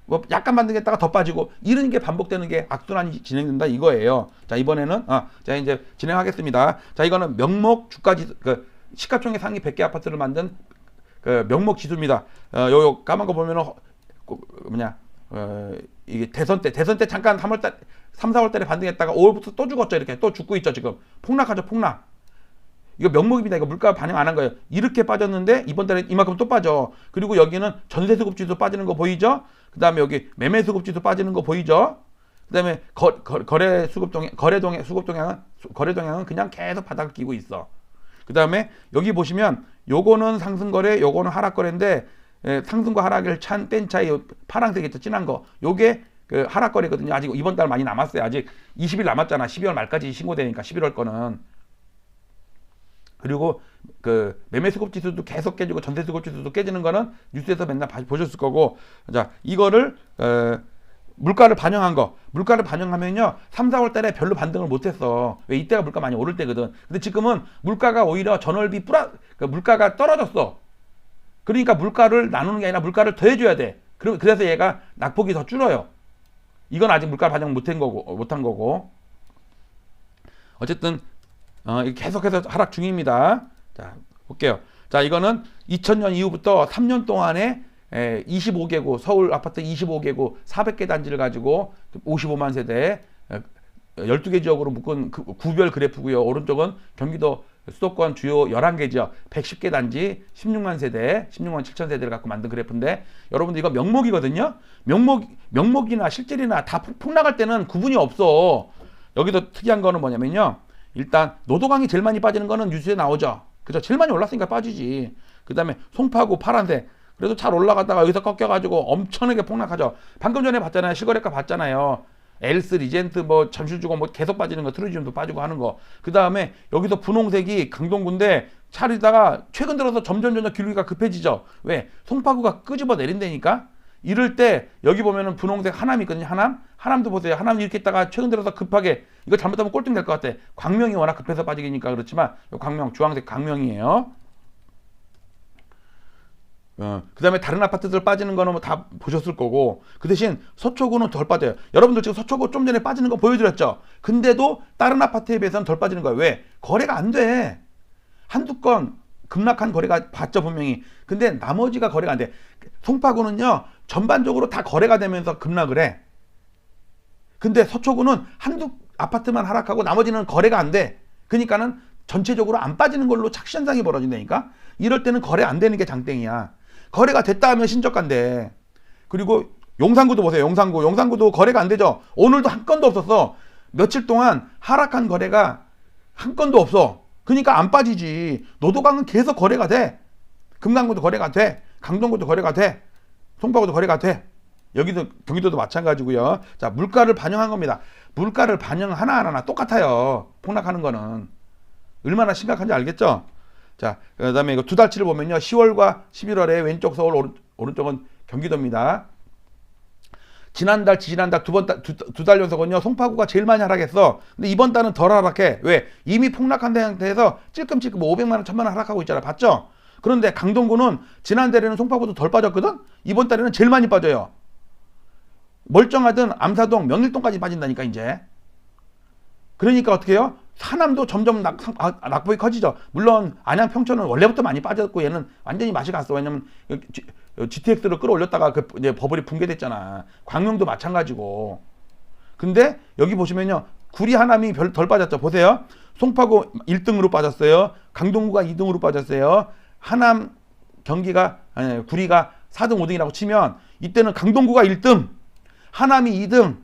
뭐 약간 반등했다가 더 빠지고 이런 게 반복되는 게 악순환이 진행된다 이거예요. 자, 이번에는 자 이제 진행하겠습니다. 자, 이거는 명목 주가지수, 시가총액 상위 100개 아파트를 만든 명목 지수입니다. 요 까만 거 보면은 이게 대선 때 잠깐 3, 4월 달에 반등했다가 5월부터 또 죽었죠. 이렇게 또 죽고 있죠. 지금 폭락하죠. 폭락. 이거 명목입니다. 이거 물가 반영 안 한 거예요. 이렇게 빠졌는데 이번 달에 이만큼 또 빠져. 그리고 여기는 전세수급지수 빠지는 거 보이죠? 그 다음에 여기 매매수급지수 빠지는 거 보이죠? 그 다음에 거래 동향은 그냥 계속 바닥을 끼고 있어. 그 다음에 여기 보시면 요거는 상승거래, 요거는 하락거래인데 상승과 하락을 뺀 차이 파란색 있죠, 진한 거. 요게 그 하락거리거든요. 아직 이번 달 많이 남았어요. 아직 20일 남았잖아. 12월 말까지 신고되니까 11월 거는. 그리고 그 매매 수급 지수도 계속 깨지고 전세 수급 지수도 깨지는 거는 뉴스에서 맨날 보셨을 거고. 자, 이거를 물가를 반영한 거. 물가를 반영하면요, 3, 4월 달에 별로 반등을 못 했어. 왜? 이때가 물가 많이 오를 때거든. 근데 지금은 물가가 오히려 전월비 물가가 떨어졌어. 그러니까 물가를 나누는 게 아니라 물가를 더해줘야 돼. 그래서 얘가 낙폭이 더 줄어요. 이건 아직 물가 반영 못한 거고. 어쨌든 계속해서 하락 중입니다. 자, 볼게요. 자, 이거는 2000년 이후부터 3년 동안에 25개구, 서울 아파트 25개구 400개 단지를 가지고 55만 세대 12개 지역으로 묶은 구별 그래프고요. 오른쪽은 경기도 수도권 주요 11개 지역 110개 단지 16만 세대 16만 7천 세대를 갖고 만든 그래프인데, 여러분들 이거 명목이거든요. 명목이나 실질이나 다 폭락할 때는 구분이 없어. 여기서 특이한 거는 뭐냐면요, 일단 노도강이 제일 많이 빠지는 거는 뉴스에 나오죠. 그죠? 제일 많이 올랐으니까 빠지지. 그 다음에 송파구 파란색, 그래도 잘 올라갔다가 여기서 꺾여가지고 엄청나게 폭락하죠. 방금 전에 봤잖아요. 실거래가 봤잖아요. 엘스, 리젠트, 뭐 잠실주거 뭐 계속 빠지는 거, 트루지움도 빠지고 하는 거. 그 다음에 여기서 분홍색이 강동구인데 차리다가 최근 들어서 점점 기울기가 급해지죠. 왜? 송파구가 끄집어 내린다니까. 이럴 때 여기 보면은 분홍색 하남이 있거든요. 하남도 보세요. 하남 이렇게 있다가 최근 들어서 급하게, 이거 잘못하면 꼴등 될 것 같아. 광명이 워낙 급해서 빠지니까 그렇지만 광명, 주황색 광명이에요. 그 다음에 다른 아파트들 빠지는 거는 뭐 다 보셨을 거고, 그 대신 서초구는 덜 빠져요. 여러분들 지금 서초구 좀 전에 빠지는 거 보여드렸죠. 근데도 다른 아파트에 비해서는 덜 빠지는 거예요. 왜? 거래가 안 돼. 한두 건 급락한 거래가 봤죠, 분명히. 근데 나머지가 거래가 안 돼. 송파구는요, 전반적으로 다 거래가 되면서 급락을 해. 근데 서초구는 한두 아파트만 하락하고 나머지는 거래가 안 돼. 그러니까는 전체적으로 안 빠지는 걸로 착시 현상이 벌어진다니까. 이럴 때는 거래 안 되는 게 장땡이야. 거래가 됐다 하면 신저가인데. 그리고 용산구도 보세요. 용산구도 거래가 안 되죠. 오늘도 한 건도 없었어. 며칠 동안 하락한 거래가 한 건도 없어. 그러니까 안 빠지지. 노도강은 계속 거래가 돼. 금강구도 거래가 돼. 강동구도 거래가 돼. 송파구도 거래가 돼. 여기도 경기도도 마찬가지고요. 자, 물가를 반영한 겁니다. 물가를 반영 하나하나 똑같아요. 폭락하는 거는. 얼마나 심각한지 알겠죠? 자, 그 다음에 이거 두 달치를 보면요, 10월과 11월에 왼쪽 서울, 오른쪽은 경기도입니다. 지난달, 지지난달 두 달 연속은요, 송파구가 제일 많이 하락했어. 근데 이번 달은 덜 하락해. 왜? 이미 폭락한 상태에서 찔끔찔끔 500만 원, 1000만 원 하락하고 있잖아. 봤죠? 그런데 강동구는 지난달에는 송파구도 덜 빠졌거든? 이번 달에는 제일 많이 빠져요. 멀쩡하던 암사동, 명일동까지 빠진다니까, 이제. 그러니까 어떻게 해요? 하남도 점점 낙폭이 커지죠. 물론 안양, 평촌은 원래부터 많이 빠졌고 얘는 완전히 맛이 갔어. 왜냐면 GTX를 끌어올렸다가 이제 버블이 붕괴됐잖아. 광명도 마찬가지고. 근데 여기 보시면요, 구리 하남이 덜 빠졌죠. 보세요. 송파구 1등으로 빠졌어요. 강동구가 2등으로 빠졌어요. 하남, 구리가 4등, 5등이라고 치면 이때는 강동구가 1등, 하남이 2등,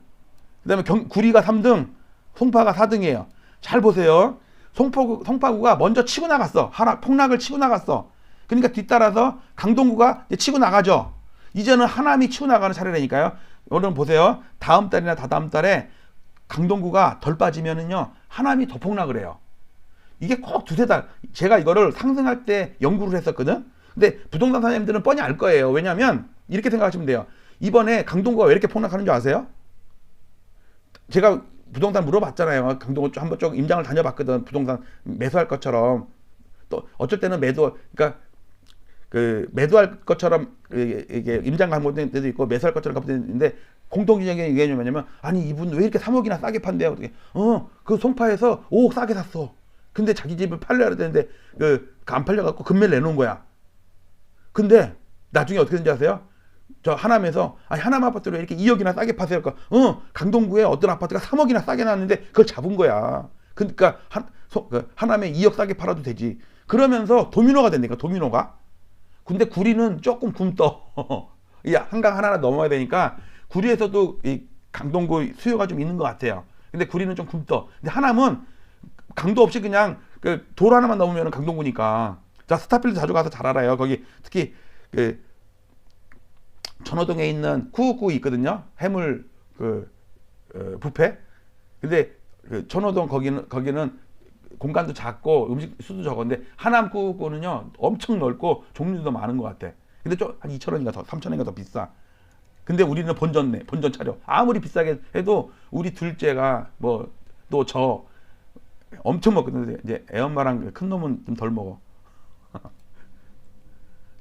그 다음에 구리가 3등, 송파가 4등이에요. 잘 보세요. 송파구가 먼저 치고 나갔어. 폭락을 치고 나갔어. 그러니까 뒤따라서 강동구가 치고 나가죠. 이제는 하남이 치고 나가는 차례라니까요. 여러분 보세요. 다음 달이나 다다음 달에 강동구가 덜 빠지면은요, 하남이 더 폭락을 해요. 이게 꼭 두세 달. 제가 이거를 상승할 때 연구를 했었거든. 근데 부동산 사장님들은 뻔히 알 거예요. 왜냐면 이렇게 생각하시면 돼요. 이번에 강동구가 왜 이렇게 폭락하는 줄 아세요? 제가 부동산 물어봤잖아요. 강동구 한번 쭉 임장을 다녀봤거든. 부동산 매수할 것처럼. 또 어쩔 때는 그러니까 그 매도할 것처럼 이게 임장 간 데도 있고 매수할 것처럼 간 데도 있는데, 공통적인 게 뭐냐면, 아니 이분 왜 이렇게 3억이나 싸게 판대요? 어떻게? 그 송파에서 5억 싸게 샀어. 근데 자기 집을 팔려야 되는데 안 팔려갖고 금매를 내놓은 거야. 근데 나중에 어떻게 된지 아세요? 저 하남에서, 아니 하남 아파트로 이렇게 2억이나 싸게 파세요. 그러니까 하남에 어떤 아파트가 3억이나 싸게 나왔는데 그걸 잡은 거야. 그러니까 하남에 2억 싸게 팔아도 되지. 그러면서 도미노가 된다니까, 도미노가. 근데 구리는 조금 굼떠. 한강 하나 넘어야 되니까 구리에서도 이 강동구 수요가 좀 있는 것 같아요. 근데 구리는 좀 굼떠. 근데 하남은 강도 없이 그냥 돌 하나만 넘으면 강동구니까. 자, 스타필드 자주 가서 잘 알아요. 거기 특히 천호동에 있는 쿠쿠 있거든요. 해물 뷔페. 근데 그 천호동 거기는 공간도 작고 음식 수도 적은데 하남 쿠쿠는요 엄청 넓고 종류도 많은 것 같아. 근데 좀 한 2,000원인가 더 3,000원인가 더 비싸. 근데 우리는 본전 차려. 아무리 비싸게 해도 우리 둘째가 뭐 또 저 엄청 먹거든요. 이제 애엄마랑 큰 놈은 좀 덜 먹어.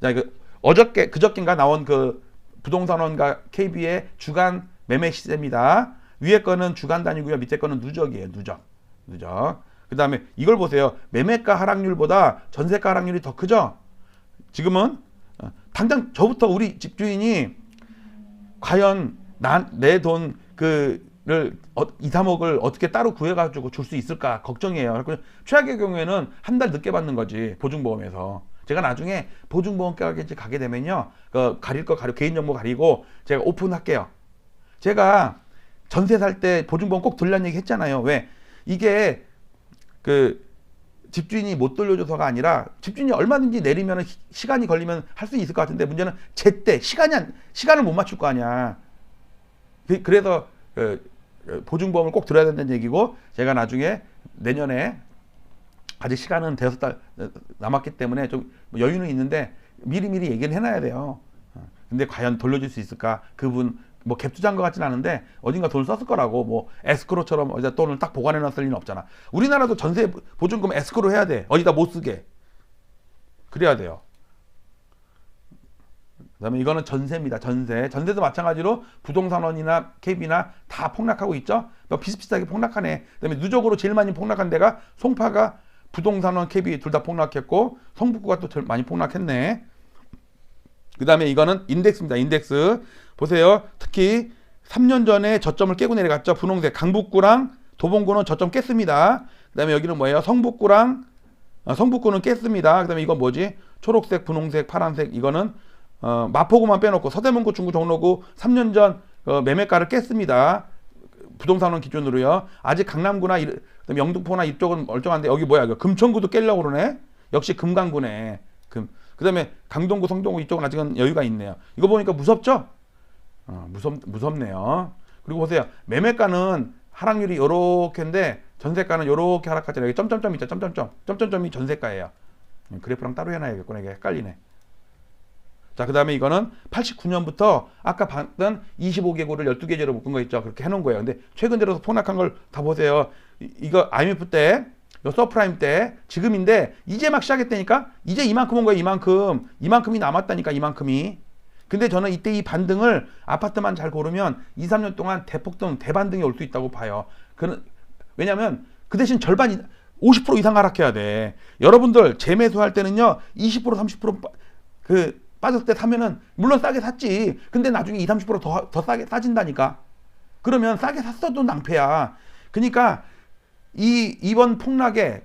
자, 이거 그저께인가 나온 그 부동산원과 KB의 주간 매매 시세입니다. 위에 거는 주간 단위고요. 밑에 거는 누적이에요. 누적. 그 다음에 이걸 보세요. 매매가 하락률보다 전세가 하락률이 더 크죠? 지금은 당장 저부터 우리 집주인이 과연 내 돈 그를 2, 3억을 어떻게 따로 구해가지고 줄 수 있을까 걱정이에요. 최악의 경우에는 한 달 늦게 받는 거지. 보증보험에서. 제가 나중에 보증보험까지 가게 되면요. 가릴 거 개인정보 가리고 제가 오픈할게요. 제가 전세 살 때 보증보험 꼭 들라는 얘기 했잖아요. 왜? 이게 집주인이 못 돌려줘서가 아니라 집주인이 얼마든지 내리면 시간이 걸리면 할 수 있을 것 같은데 문제는 제때 시간을 못 맞출 거 아니야. 그래서 보증보험을 꼭 들어야 된다는 얘기고 제가 나중에 내년에 아직 시간은 5달 남았기 때문에 좀 여유는 있는데 미리미리 얘기를 해놔야 돼요. 근데 과연 돌려줄 수 있을까? 그분 뭐 갭 투자한 것 같지는 않은데 어딘가 돈을 썼을 거라고. 뭐 에스크로처럼 어디다 돈을 딱 보관해 놨을 리는 없잖아. 우리나라도 전세 보증금 에스크로 해야 돼. 어디다 못 쓰게. 그래야 돼요. 그다음에 이거는 전세입니다. 전세도 마찬가지로 부동산원이나 KB나 다 폭락하고 있죠. 비슷비슷하게 폭락하네. 그다음에 누적으로 제일 많이 폭락한 데가 송파가 부동산원, KB 둘 다 폭락했고 성북구가 또 제일 많이 폭락했네. 그 다음에 이거는 인덱스입니다. 인덱스 보세요. 특히 3년 전에 저점을 깨고 내려갔죠. 분홍색 강북구랑 도봉구는 저점 깼습니다. 그 다음에 여기는 뭐예요? 성북구는 깼습니다. 그 다음에 이건 뭐지? 초록색, 분홍색, 파란색. 이거는 마포구만 빼놓고 서대문구, 중구, 종로구 3년 전 매매가를 깼습니다. 부동산원 기준으로요. 아직 강남구나 그다음에 영등포나 이쪽은 멀쩡한데 여기 뭐야? 금천구도 깨려고 그러네. 역시 금강구네. 그다음에 강동구, 성동구 이쪽은 아직은 여유가 있네요. 이거 보니까 무섭죠? 무섭네요. 그리고 보세요. 매매가는 하락률이 요렇게인데 전세가는 요렇게 하락하잖아요. 여기 점점점 있죠. 점점점이 전세가예요. 그래프랑 따로 해놔야겠구나. 이게 헷갈리네. 자, 그 다음에 이거는 89년부터 아까 봤던 25개구를 12계절로 묶은 거 있죠. 그렇게 해놓은 거예요. 근데 최근 들어서 폭락한 걸 다 보세요. 이거 IMF 때, 서프라임 때, 지금인데 이제 막 시작했다니까? 이제 이만큼 온 거예요. 이만큼이 남았다니까. 이만큼이. 근데 저는 이때 이 반등을 아파트만 잘 고르면 2, 3년 동안 대반등이 올 수 있다고 봐요. 왜냐면 그 대신 절반 50% 이상 하락해야 돼. 여러분들 재매수할 때는요. 20% 30% 빠졌을 때 사면은 물론 싸게 샀지. 근데 나중에 2, 30% 더 싸게 싸진다니까. 그러면 싸게 샀어도 낭패야. 그러니까 이번 폭락에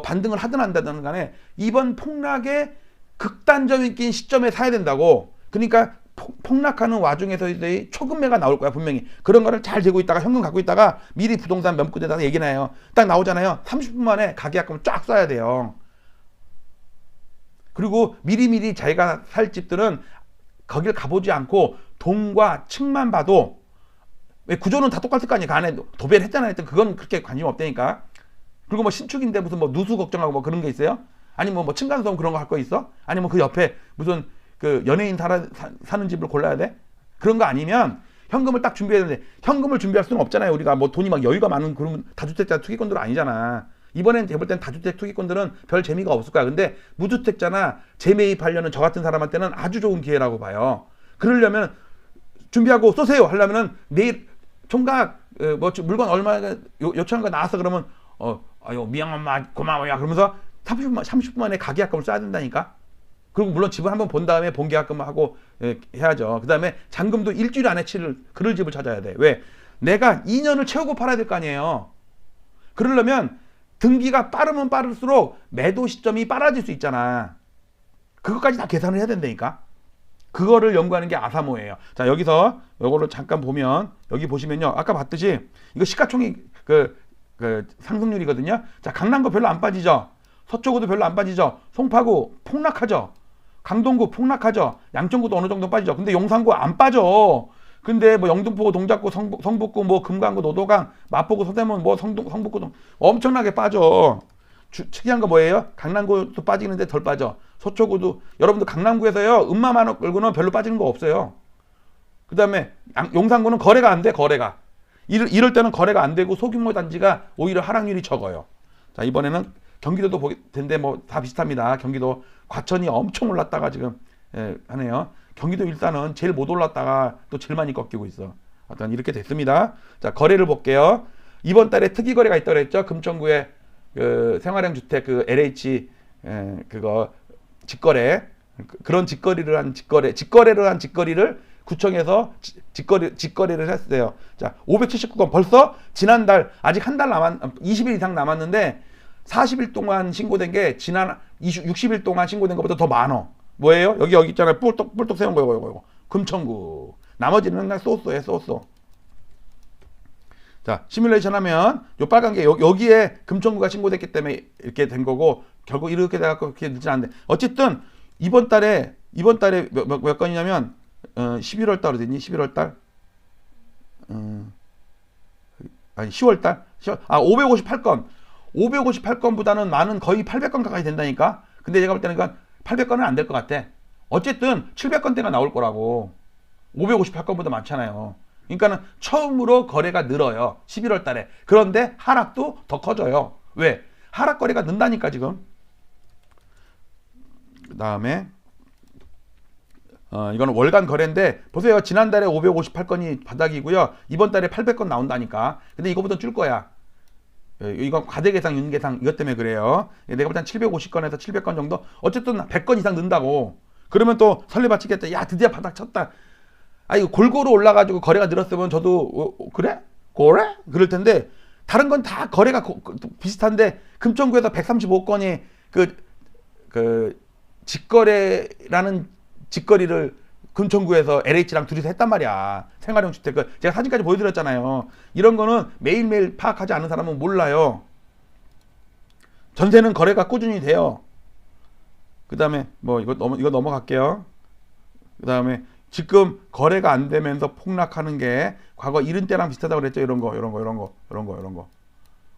반등을 하든 안 하든 간에 이번 폭락에 극단적인 시점에 사야 된다고. 그러니까 폭락하는 와중에서의 초급매가 나올 거야 분명히. 그런 거를 잘 들고 있다가 현금 갖고 있다가 미리 부동산 몇 군데다가 얘기나요. 딱 나오잖아요. 30분 만에 가계약금을 쫙 써야 돼요. 그리고 미리미리 자기가 살 집들은 거길 가보지 않고 동과 층만 봐도 왜 구조는 다 똑같을 거 아니에요. 그 안에 도배를 했잖아요. 그건 그렇게 관심 없다니까. 그리고 뭐 신축인데 무슨 뭐 누수 걱정하고 뭐 그런 게 있어요? 아니면 뭐 층간소음 그런 거 할 거 있어? 아니면 그 옆에 무슨 연예인 사는 집을 골라야 돼? 그런 거 아니면 현금을 딱 준비해야 되는데 현금을 준비할 수는 없잖아요. 우리가 뭐 돈이 막 여유가 많은 그런 다주택자 투기꾼들은 아니잖아. 이번엔 해볼 땐 다주택 투기꾼들은 별 재미가 없을 거야. 근데 무주택자나 재매입하려는 저 같은 사람한테는 아주 좋은 기회라고 봐요. 그러려면 준비하고 쏘세요 하려면은 내일 총각 물건 얼마 요청한 거 나왔어 그러면 아유 미안 엄마 고마워요 그러면서 30분 만에 가계약금을 써야 된다니까. 그리고 물론 집을 한번 본 다음에 본계약금 하고 해야죠. 그 다음에 잔금도 일주일 안에 그럴 집을 찾아야 돼. 왜? 내가 2년을 채우고 팔아야 될 거 아니에요. 그러려면 등기가 빠르면 빠를수록 매도 시점이 빨라질 수 있잖아. 그것까지 다 계산을 해야 된다니까. 그거를 연구하는 게 아사모예요. 자, 여기서 요거를 잠깐 보면 여기 보시면요. 아까 봤듯이 이거 시가총액 상승률이거든요. 자, 강남구 별로 안 빠지죠. 서초구도 별로 안 빠지죠. 송파구 폭락하죠. 강동구 폭락하죠. 양천구도 어느 정도 빠지죠. 근데 용산구 안 빠져. 근데 뭐 영등포구, 동작구, 성북구, 뭐 금강구, 노도강, 마포구, 서대문, 뭐 성북구 엄청나게 빠져. 특이한 거 뭐예요? 강남구도 빠지는데 덜 빠져. 서초구도, 여러분들 강남구에서요 음마만 원 끌고는 별로 빠지는 거 없어요. 그 다음에 용산구는 거래가 안 돼. 거래가 이럴 때는 거래가 안 되고 소규모 단지가 오히려 하락률이 적어요. 자, 이번에는 경기도도 보게 텐데 뭐 다 비슷합니다. 경기도 과천이 엄청 올랐다가 지금 하네요. 경기도 일단은 제일 못 올랐다가 또 제일 많이 꺾이고 있어. 어떤 이렇게 됐습니다. 자, 거래를 볼게요. 이번 달에 특이 거래가 있다고 그랬죠. 금천구에 그 생활형 주택 그 LH 그거 직거래, 그런 직거래를 한 직거리를 구청에서 직거래를 했어요. 자, 579건 벌써 지난달 아직 한 달 20일 이상 남았는데 40일 동안 신고된 게 지난 60일 동안 신고된 것보다 더 많어. 뭐예요? 여기 있잖아요. 뿔떡 세운 거 이거. 금천구. 나머지는 그냥 쏘쏘. 자, 시뮬레이션 하면 요 빨간 게 여기에 금천구가 신고됐기 때문에 이렇게 된 거고, 결국 이렇게 돼갖고 그렇게 늦지 않는데, 어쨌든 이번 달에 몇 건이냐면 11월 달로 됐니? 11월 달? 아니 10월 달? 558건. 558건보다는 많은, 거의 800건 가까이 된다니까. 근데 제가 볼 때는 800건은 안 될 것 같아. 어쨌든 700건대가 나올 거라고. 558건보다 많잖아요. 그러니까는 처음으로 거래가 늘어요. 11월 달에. 그런데 하락도 더 커져요. 왜? 하락 거래가 는다니까 지금. 그 다음에 이거는 월간 거래인데 보세요. 지난달에 558건이 바닥이고요. 이번 달에 800건 나온다니까. 근데 이거보다 줄 거야. 이건 과대계상, 윤계상 이것 때문에 그래요. 내가 볼 땐 750건에서 700건 정도? 어쨌든 100건 이상 는다고. 그러면 또 설레받치겠다. 야, 드디어 바닥 쳤다. 이거 골고루 올라가지고 거래가 늘었으면 저도 그래? 그럴 텐데, 다른 건 다 거래가 비슷한데 금천구에서 135건이 그 직거래라는 직거리를 금천구에서 LH랑 둘이서 했단 말이야. 생활형 주택. 제가 사진까지 보여드렸잖아요. 이런 거는 매일매일 파악하지 않은 사람은 몰라요. 전세는 거래가 꾸준히 돼요. 그 다음에 뭐 이거 넘어갈게요. 그 다음에 지금 거래가 안 되면서 폭락하는 게 과거 이른 때랑 비슷하다고 그랬죠. 이런 거.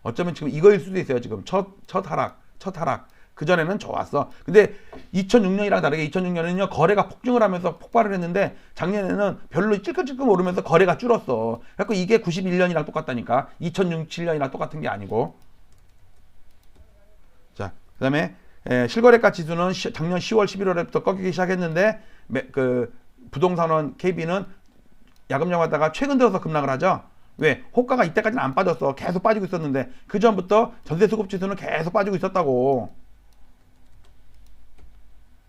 어쩌면 지금 이거일 수도 있어요. 지금 첫 하락. 그전에는 좋았어. 근데 2006년이랑 다르게 2006년에는요, 거래가 폭증을 하면서 폭발을 했는데 작년에는 별로 찔끔찔끔 오르면서 거래가 줄었어. 그래서 이게 91년이랑 똑같다니까. 2006, 7년이랑 똑같은 게 아니고. 자, 그 다음에 실거래가 지수는 작년 10월, 11월부터 꺾이기 시작했는데 그 부동산원 KB는 야금야금하다가 최근 들어서 급락을 하죠. 왜? 호가가 이때까지는 안 빠졌어. 계속 빠지고 있었는데 그 전부터 전세 수급 지수는 계속 빠지고 있었다고.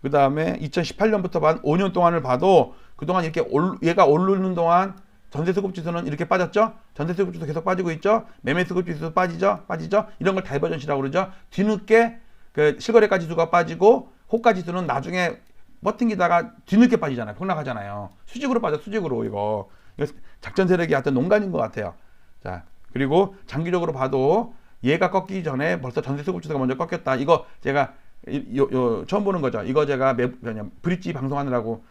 그 다음에 2018년부터 반 5년 동안을 봐도 그동안 이렇게 얘가 오르는 동안 전세 수급 지수는 이렇게 빠졌죠. 전세 수급 지수 계속 빠지고 있죠. 매매 수급 지수 빠지죠. 이런 걸 다이버전시라고 그러죠. 뒤늦게 그 실거래가 지수가 빠지고 호가 지수는 나중에 버팅기다가 뒤늦게 빠지잖아요. 폭락하잖아요. 수직으로 빠져. 이거 작전 세력이 하여튼 농간인 것 같아요. 자, 그리고 장기적으로 봐도 얘가 꺾이기 전에 벌써 전세 수급 지수가 먼저 꺾였다. 이거 제가 처음 보는 거죠. 이거 제가 브릿지 방송하느라고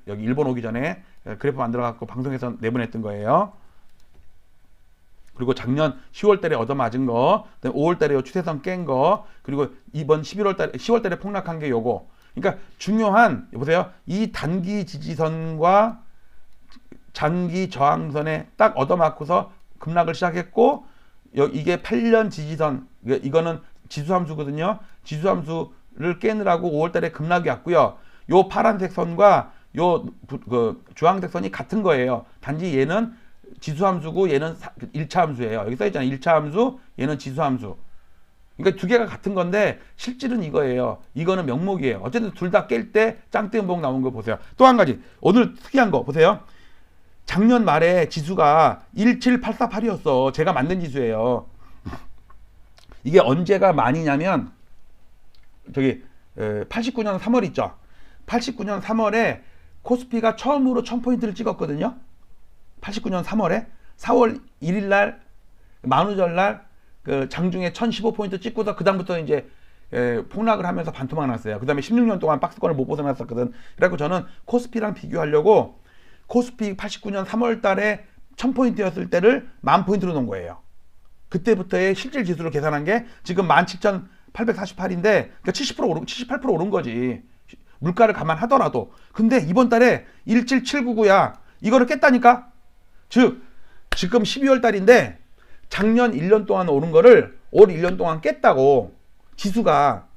여기 일본 오기 전에 그래프 만들어 갖고 방송에서 내보냈던 거예요. 그리고 작년 10월 달에 얻어맞은 거, 그다음에 5월 달에 추세선 깬 거, 그리고 이번 10월 달에 폭락한 게 요거. 그러니까 중요한, 보세요. 이 단기 지지선과 장기 저항선에 딱 얻어맞고서 급락을 시작했고, 이게 8년 지지선, 이거는 지수함수거든요. 지수함수를 깨느라고 5월달에 급락이 왔고요. 요 파란색 선과 요 주황색 선이 같은 거예요. 단지 얘는 지수함수고 얘는 1차 함수예요. 여기 써있잖아요. 1차 함수, 얘는 지수함수. 그러니까 두 개가 같은 건데 실질은 이거예요. 이거는 명목이에요. 어쨌든 둘 다 깰 때 짱뜨음봉 나온 거 보세요. 또 한 가지, 오늘 특이한 거 보세요. 작년 말에 지수가 17848이었어. 제가 만든 지수예요. 이게 언제가 많이냐면 저기 89년 3월 있죠. 89년 3월에 코스피가 처음으로 1000포인트를 찍었거든요. 89년 3월에 4월 1일 날 만우절날 그 장중에 1015포인트 찍고서 그 다음부터 이제 폭락을 하면서 반토막 났어요. 그 다음에 16년 동안 박스권을 못 벗어났었거든. 그래갖고 저는 코스피랑 비교하려고 코스피 89년 3월 달에 1000포인트였을 때를 10,000포인트로 놓은 거예요. 그때부터의 실질 지수를 계산한 게 지금 17,848인데 그러니까 70% 오른, 78% 오른 거지. 물가를 감안하더라도. 근데 이번 달에 17799야. 이거를 깼다니까? 즉 지금 12월 달인데 작년 1년 동안 오른 거를 올 1년 동안 깼다고. 지수가.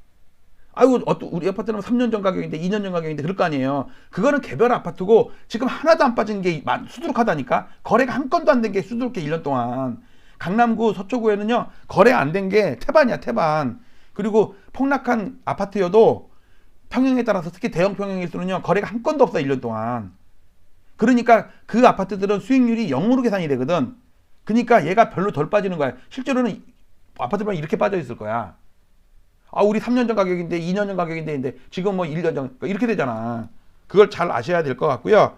아이고 우리 아파트는 3년 전 가격인데 2년 전 가격인데 그럴 거 아니에요. 그거는 개별 아파트고 지금 하나도 안 빠진 게 수두룩하다니까. 거래가 한 건도 안 된 게 수두룩해 1년 동안. 강남구 서초구에는요 거래 안 된 게 태반이야 태반. 그리고 폭락한 아파트여도 평형에 따라서 특히 대형 평형일수는요 거래가 한 건도 없어 1년 동안. 그러니까 그 아파트들은 수익률이 0으로 계산이 되거든. 그러니까 얘가 별로 덜 빠지는 거야. 실제로는 아파트만 이렇게 빠져 있을 거야. 아 우리 3년 전 가격인데 2년 전 가격인데 지금 뭐 1년 전 이렇게 되잖아. 그걸 잘 아셔야 될 것 같고요.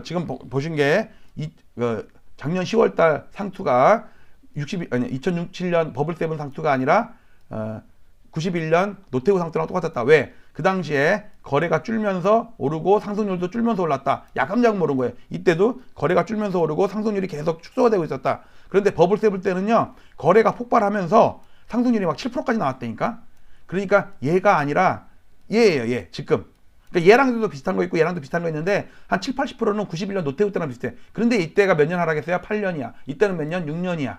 지금 보신 게 작년 10월 달 상투가 2007년 버블7 상투가 아니라 91년 노태우 상투랑 똑같았다. 왜? 그 당시에 거래가 줄면서 오르고 상승률도 줄면서 올랐다. 야금야금 오른 거예요. 이때도 거래가 줄면서 오르고 상승률이 계속 축소가 되고 있었다. 그런데 버블7 때는요 거래가 폭발하면서 상승률이 막 7%까지 나왔다니까. 그러니까 얘가 아니라 얘예요. 얘 지금. 그러니까 얘랑도 비슷한 거 있고 얘랑도 비슷한 거 있는데 한 7, 80%는 91년 노태우 때랑 비슷해. 그런데 이때가 몇 년 하락했어요? 8년이야. 이때는 몇 년? 6년이야.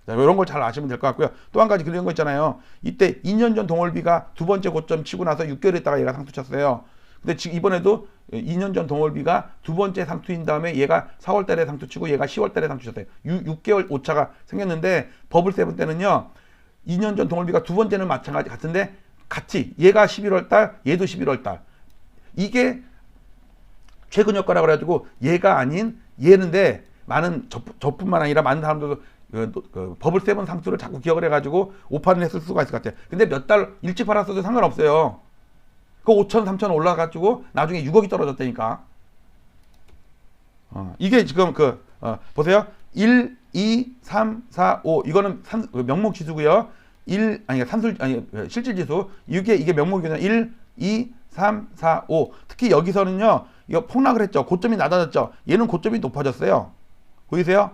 자, 이런 걸 잘 아시면 될 것 같고요. 또 한 가지 그런 거 있잖아요. 이때 2년 전 동월비가 두 번째 고점 치고 나서 6개월 있다가 얘가 상투 쳤어요. 근데 지금 이번에도 2년 전 동월비가 두 번째 상투인 다음에 얘가 4월 달에 상투 치고 얘가 10월 달에 상투 쳤어요. 6개월 오차가 생겼는데 버블7 때는요. 2년 전 동월비가 두 번째는 마찬가지 같은데 같이 얘가 11월 달 얘도 11월 달 이게 최근 효과라 그래가지고 얘가 아닌 얘는데 많은 저뿐만 아니라 많은 사람들도 버블7 상투를 자꾸 기억을 해가지고 오판을 했을 수가 있을 것 같아요. 근데 몇 달 일찍 팔았어도 상관없어요. 그 5천 3천 올라가지고 나중에 6억이 떨어졌다니까. 이게 지금 보세요. 1, 2, 3, 4, 5 이거는 명목 지수고요. 실질 지수. 이게 명목이거든요. 1, 2, 3, 4, 5. 특히 여기서는요. 이거 폭락을 했죠. 고점이 낮아졌죠. 얘는 고점이 높아졌어요. 보이세요?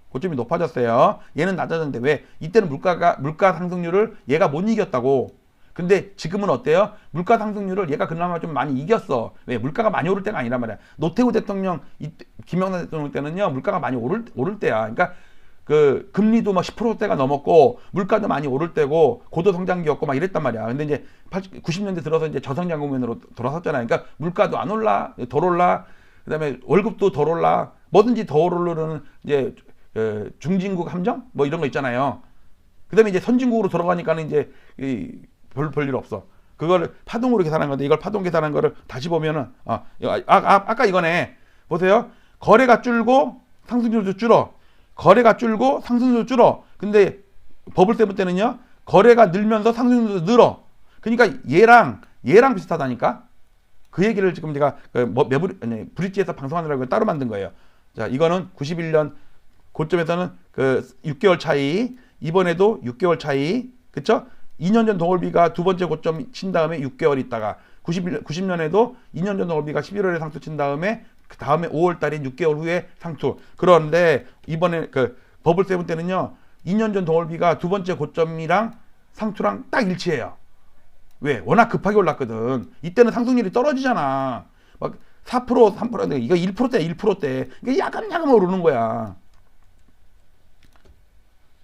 고점이 높아졌어요. 얘는 낮아졌는데 왜? 이때는 물가 상승률을 얘가 못 이겼다고. 근데 지금은 어때요? 물가 상승률을 얘가 그나마 좀 많이 이겼어. 왜? 물가가 많이 오를 때가 아니란 말이야. 노태우 대통령, 김영삼 대통령 때는요, 물가가 많이 오를 때야. 그러니까 그 금리도 막 10%대가 넘었고, 물가도 많이 오를 때고, 고도 성장기였고 막 이랬단 말이야. 근데 이제 90년대 들어서 이제 저성장 국면으로 돌아섰잖아요. 그러니까 물가도 안 올라, 덜 올라, 그다음에 월급도 덜 올라, 뭐든지 더 오르는 이제 중진국 함정 뭐 이런 거 있잖아요. 그다음에 이제 선진국으로 돌아가니까는 이제 별일 없어. 그거를 파동으로 계산한 건데 이걸 파동 계산한 거를 다시 보면은 아까 이거네. 보세요. 거래가 줄고 상승률도 줄어. 거래가 줄고 상승률도 줄어. 근데 버블7 때는요. 거래가 늘면서 상승률도 늘어. 그러니까 얘랑 비슷하다니까. 그 얘기를 지금 제가 브릿지에서 방송하느라고 따로 만든 거예요. 자, 이거는 91년 고점에서는 6개월 차이, 이번에도 6개월 차이, 그쵸? 2년 전 동월비가 두 번째 고점 친 다음에 6개월 있다가 90년에도 2년 전 동월비가 11월에 상투 친 다음에 그 다음에 5월 달인 6개월 후에 상투. 그런데 이번에 버블7 때는요. 2년 전 동월비가 두 번째 고점이랑 상투랑 딱 일치해요. 왜? 워낙 급하게 올랐거든. 이때는 상승률이 떨어지잖아. 막 4%, 3%, 이거 1%대, 1%대. 이게 야금야금 오르는 거야.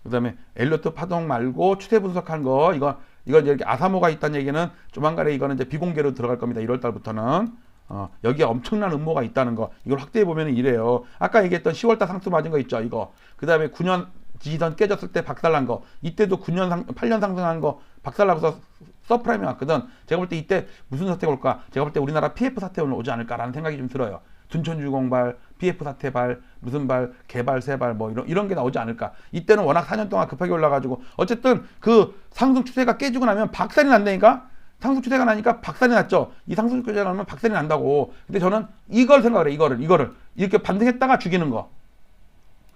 그 다음에 엘리어트 파동 말고 추세 분석한 거, 이거 이제 이렇게 아사모가 있다는 얘기는 조만간에 이거는 이제 비공개로 들어갈 겁니다. 1월 달부터는. 여기에 엄청난 음모가 있다는 거. 이걸 확대해 보면 이래요. 아까 얘기했던 10월달 상투 맞은 거 있죠, 이거. 그 다음에 9년 지지선 깨졌을 때 박살난 거. 이때도 8년 상승한 거 박살나고서 서프라임이 왔거든. 제가 볼 때 이때 무슨 사태가 올까? 제가 볼 때 우리나라 PF 사태 오지 않을까라는 생각이 좀 들어요. 둔촌주공발, PF 사태발, 무슨 발, 개발세발 뭐 이런 게 나오지 않을까. 이때는 워낙 4년 동안 급하게 올라가지고 어쨌든 그 상승 추세가 깨지고 나면 박살이 난다니까. 상승 추세가 나니까 박살이 났죠. 이 상승 추세가 나면 박살이 난다고. 근데 저는 이걸 생각을 해. 이거를 이렇게 반등했다가 죽이는 거.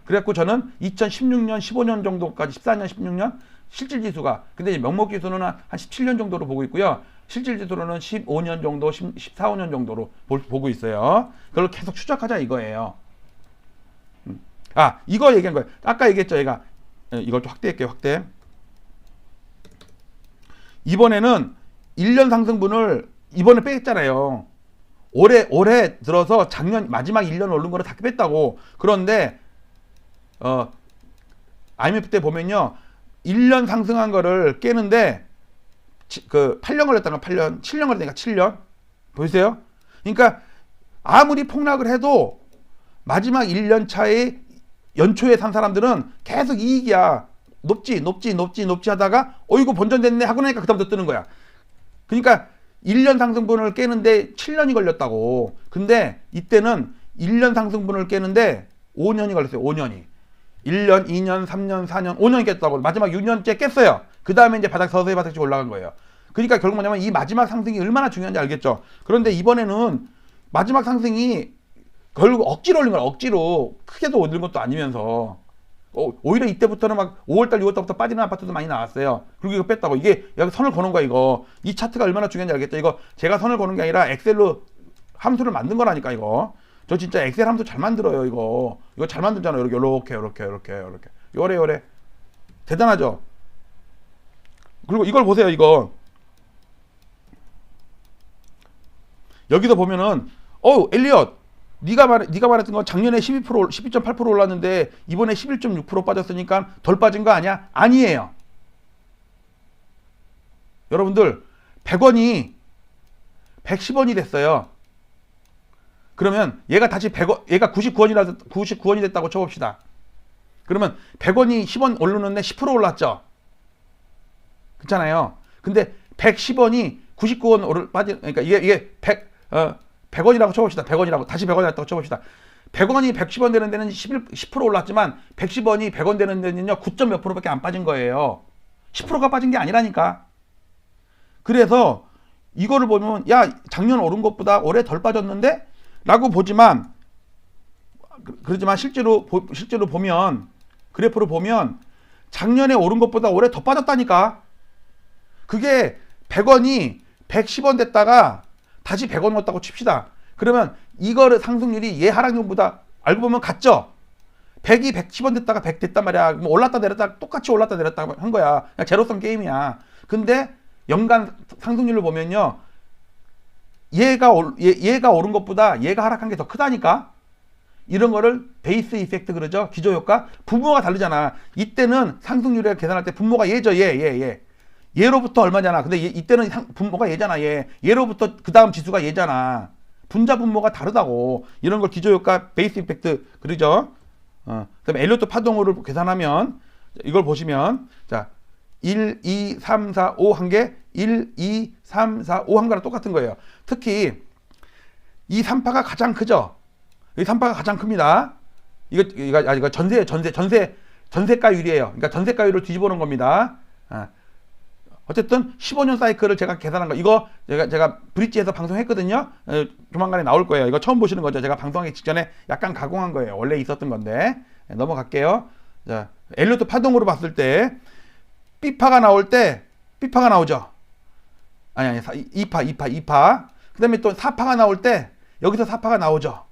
그래갖고 저는 2016년, 15년 정도까지 14년, 16년 실질 지수가. 근데 이제 명목 지수는 한 17년 정도로 보고 있고요. 실질 지수로는 15년 정도, 14, 15년 정도로 보고 있어요. 그걸 계속 추적하자 이거예요. 아, 이거 얘기한 거예요. 아까 얘기했죠, 얘가. 이걸 좀 확대할게요, 확대. 이번에는 1년 상승분을 이번에 뺐잖아요. 올해 들어서 작년 마지막 1년 오른 거를 다 뺐다고. 그런데 IMF 때 보면요, 1년 상승한 거를 깨는데 그 8년 걸렸다가 8년, 7년 걸리니까 7년. 보이세요? 그러니까 아무리 폭락을 해도 마지막 1년 차에 연초에 산 사람들은 계속 이익이야. 높지 하다가 이거 본전됐네 하고 나니까 그다음부터 뜨는 거야. 그러니까 1년 상승분을 깨는데 7년이 걸렸다고. 근데 이때는 1년 상승분을 깨는데 5년이 걸렸어요. 5년이. 1년, 2년, 3년, 4년, 5년이 깼다고. 마지막 6년째 깼어요. 그 다음에 이제 서서히 바닥씩 올라간 거예요. 그러니까 결국 뭐냐면 이 마지막 상승이 얼마나 중요한지 알겠죠. 그런데 이번에는 마지막 상승이 결국 억지로 올린 거야. 억지로. 크게도 올린 것도 아니면서. 오히려 이때부터는 막 5월달, 6월달부터 빠지는 아파트도 많이 나왔어요. 그리고 이거 뺐다고. 이게 여기 선을 거는 거야, 이거. 이 차트가 얼마나 중요한지 알겠죠. 이거 제가 선을 거는 게 아니라 엑셀로 함수를 만든 거라니까, 이거. 저 진짜 엑셀 함수 잘 만들어요, 이거. 이거 잘 만들잖아요. 이렇게. 요래. 대단하죠? 그리고 이걸 보세요, 이거. 여기서 보면은, 엘리엇. 네가 말했던 건 작년에 12.8% 올랐는데 이번에 11.6% 빠졌으니까 덜 빠진 거 아니야? 아니에요. 여러분들 100원이 110원이 됐어요. 그러면 얘가 다시 100원, 얘가 99원이 됐다고 쳐봅시다. 그러면 100원이 10원 오르는데 10% 올랐죠. 그렇잖아요. 근데 110원이 99원 그러니까 이게 100원이라고 쳐봅시다. 100원이라고. 다시 100원이 됐다고 쳐봅시다. 100원이 110원 되는 데는 10% 올랐지만 110원이 100원 되는 데는요 9. 몇 프로밖에 안 빠진 거예요. 10%가 빠진 게 아니라니까. 그래서 이거를 보면 야, 작년 오른 것보다 올해 덜 빠졌는데? 라고 보지만 그러지만 실제로 보면 그래프를 보면 작년에 오른 것보다 올해 더 빠졌다니까. 그게 100원이 110원 됐다가 다시 100원 넣었다고 칩시다. 그러면 이거를 상승률이 얘 하락률보다 알고 보면 같죠? 100이 110원 됐다가 100 됐단 말이야. 뭐 올랐다 내렸다 똑같이 올랐다 내렸다 한 거야. 그냥 제로섬 게임이야. 근데 연간 상승률을 보면요, 얘가 오른 것보다 얘가 하락한 게 더 크다니까. 이런 거를 베이스 이펙트 그러죠. 기저효과. 분모가 다르잖아. 이때는 상승률을 계산할 때 분모가 얘죠. 얘로부터 얼마잖아. 근데 이때는 분모가 얘잖아. 얘로부터 그 다음 지수가 얘잖아. 분자 분모가 다르다고. 이런 걸 기저효과, 베이스 이펙트 그러죠. 그다음에 엘리어트 파동으로 계산하면 이걸 보시면 자 1, 2, 3, 4, 5 한 개, 1, 2, 3, 4, 5 한 거랑 똑같은 거예요. 특히 이 3파가 가장 크죠. 이 3파가 가장 큽니다. 이거 전세가율이에요. 그러니까 전세가율을 뒤집어 놓은 겁니다. 어쨌든 15년 사이클을 제가 계산한 거. 이거 제가 브릿지에서 방송했거든요. 조만간에 나올 거예요. 이거 처음 보시는 거죠. 제가 방송하기 직전에 약간 가공한 거예요. 원래 있었던 건데. 넘어갈게요. 자, 엘리어트 파동으로 봤을 때 B파가 나올 때 B파가 나오죠. 아니 2파. 그다음에 또 4파가 나올 때 여기서 4파가 나오죠.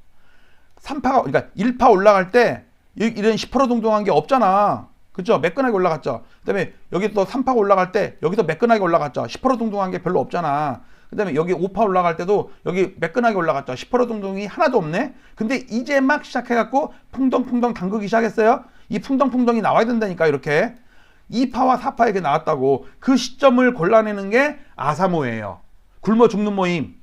3파가 그러니까 1파 올라갈 때 이런 10% 동동한 게 없잖아. 그죠? 매끈하게 올라갔죠. 그 다음에 여기 또 3파가 올라갈 때 여기서 매끈하게 올라갔죠. 10% 동동한 게 별로 없잖아. 그 다음에 여기 5파 올라갈 때도 여기 매끈하게 올라갔죠. 10% 동동이 하나도 없네. 근데 이제 막 시작해갖고 풍덩풍덩 담그기 시작했어요. 이 풍덩풍덩이 나와야 된다니까. 이렇게 2파와 4파 이렇게 나왔다고. 그 시점을 골라내는 게 아사모예요. 굶어 죽는 모임.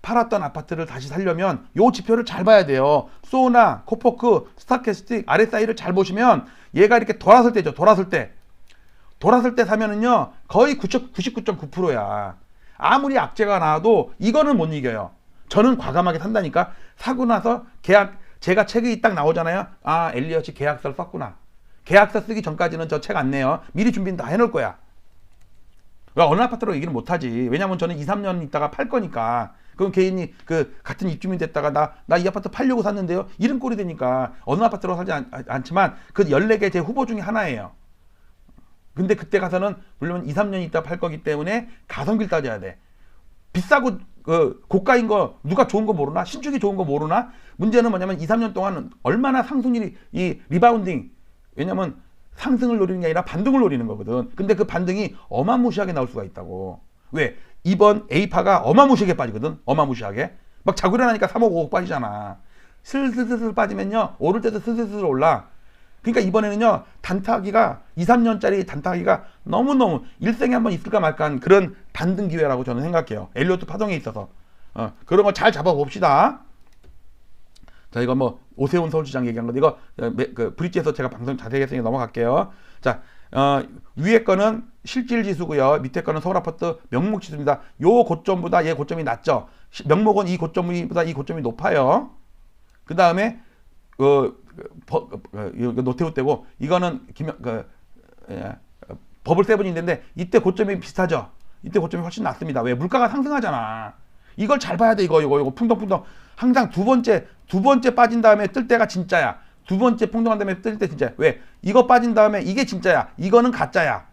팔았던 아파트를 다시 살려면 요 지표를 잘 봐야 돼요. 소나, 코포크, 스타캐스틱, RSI를 잘 보시면 얘가 이렇게 돌았을 때죠. 돌았을 때 사면은요 거의 99.9%야. 아무리 악재가 나와도 이거는 못 이겨요. 저는 과감하게 산다니까. 사고 나서 제가 책이 딱 나오잖아요. 아, 엘리엇이 계약서를 썼구나. 계약서 쓰기 전까지는 저 책 안 내요. 미리 준비는 다 해놓을 거야. 왜 어느 아파트로 얘기는 못하지. 왜냐면 저는 2, 3년 있다가 팔 거니까. 그럼 개인이 같은 입주민 됐다가 나 이 아파트 팔려고 샀는데요. 이런 꼴이 되니까 어느 아파트로 살지 않지만 그 14개 제 후보 중에 하나예요. 근데 그때 가서는 물론 2, 3년 있다 팔 거기 때문에 가성비를 따져야 돼. 비싸고 고가인 거 누가 좋은 거 모르나? 신축이 좋은 거 모르나? 문제는 뭐냐면 2, 3년 동안 얼마나 상승률이 이 리바운딩, 왜냐면 상승을 노리는 게 아니라 반등을 노리는 거거든. 근데 그 반등이 어마무시하게 나올 수가 있다고. 왜? 이번 A파가 어마무시하게 빠지거든. 어마무시하게. 막 자고 일어나니까 3억, 5억 빠지잖아. 슬슬슬슬 빠지면요. 오를 때도 슬슬슬 올라. 그러니까 이번에는요. 단타기가 2, 3년짜리 단타기가 너무너무 일생에 한번 있을까 말까 한 그런 반등 기회라고 저는 생각해요. 엘리어트 파동에 있어서. 그런 거 잘 잡아봅시다. 자, 이거 뭐 오세훈 서울시장 얘기한 건데 이거 브릿지에서 제가 방송 자세히 했으니 넘어갈게요. 자, 위에 거는 실질 지수고요. 밑에 거는 서울 아파트 명목 지수입니다. 요 고점보다 얘 고점이 낮죠. 명목은 이 고점보다 이 고점이 높아요. 그 다음에 노태우 때고 이거는 버블 세븐인데 이때 고점이 비슷하죠. 이때 고점이 훨씬 낮습니다. 왜? 물가가 상승하잖아. 이걸 잘 봐야 돼. 이거 풍덩풍덩. 항상 두 번째 빠진 다음에 뜰 때가 진짜야. 두 번째 풍덩한 다음에 뜰 때 진짜야. 왜? 이거 빠진 다음에 이게 진짜야. 이거는 가짜야.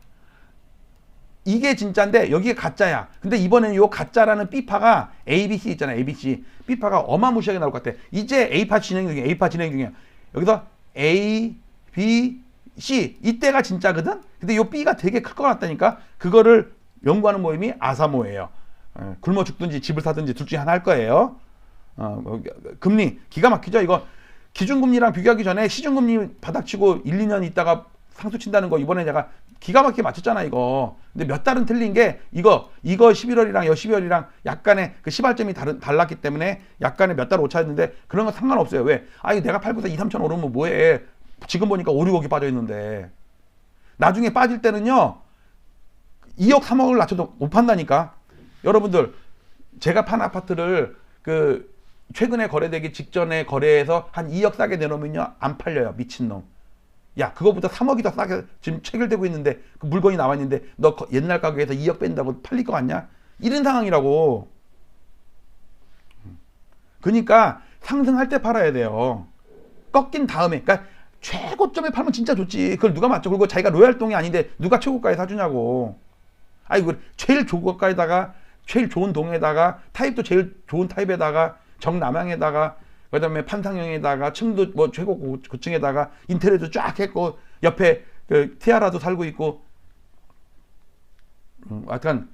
이게 진짜인데 여기가 가짜야. 근데 이번에는 요 가짜라는 B파가 ABC 있잖아. ABC. B파가 어마무시하게 나올 것 같아. 이제 A파 진행 중이야. A파 진행 중이야. 여기서 A, B, C. 이때가 진짜거든? 근데 요 B가 되게 클 것 같다니까? 그거를 연구하는 모임이 아사모예요. 굶어 죽든지 집을 사든지 둘 중에 하나 할 거예요. 금리 기가 막히죠. 이거 기준금리랑 비교하기 전에 시중금리 바닥치고 1, 2년 있다가 상수 친다는 거 이번에 제가 기가 막히게 맞췄잖아 이거. 근데 몇 달은 틀린 게 이거 11월이랑 12월이랑 약간의 그 시발점이 달랐기 때문에 약간의 몇 달 오차였는데 그런 건 상관없어요. 왜? 아니 내가 팔고서 2, 3천 오르면 뭐해. 지금 보니까 5, 6억이 빠져 있는데 나중에 빠질 때는요 2억 3억을 낮춰도 못 판다니까. 여러분들 제가 판 아파트를 최근에 거래되기 직전에 거래해서 한 2억 싸게 내놓으면요 안 팔려요. 미친놈. 야 그거보다 3억이 더 싸게 지금 체결되고 있는데 그 물건이 나와 있는데 너 옛날 가격에서 2억 뺀다고 팔릴 거 같냐? 이런 상황이라고. 그러니까 상승할 때 팔아야 돼요. 꺾인 다음에. 그러니까 최고점에 팔면 진짜 좋지. 그걸 누가 맞죠? 그리고 자기가 로얄동이 아닌데 누가 최고가에 사주냐고. 아이고 제일 고가에다가 제일 좋은 동에다가 타입도 제일 좋은 타입에다가 정남향에다가 그다음에 판상형에다가 층도 뭐 최고 고층에다가 인테리어도 쫙 했고 옆에 티아라도 살고 있고 약간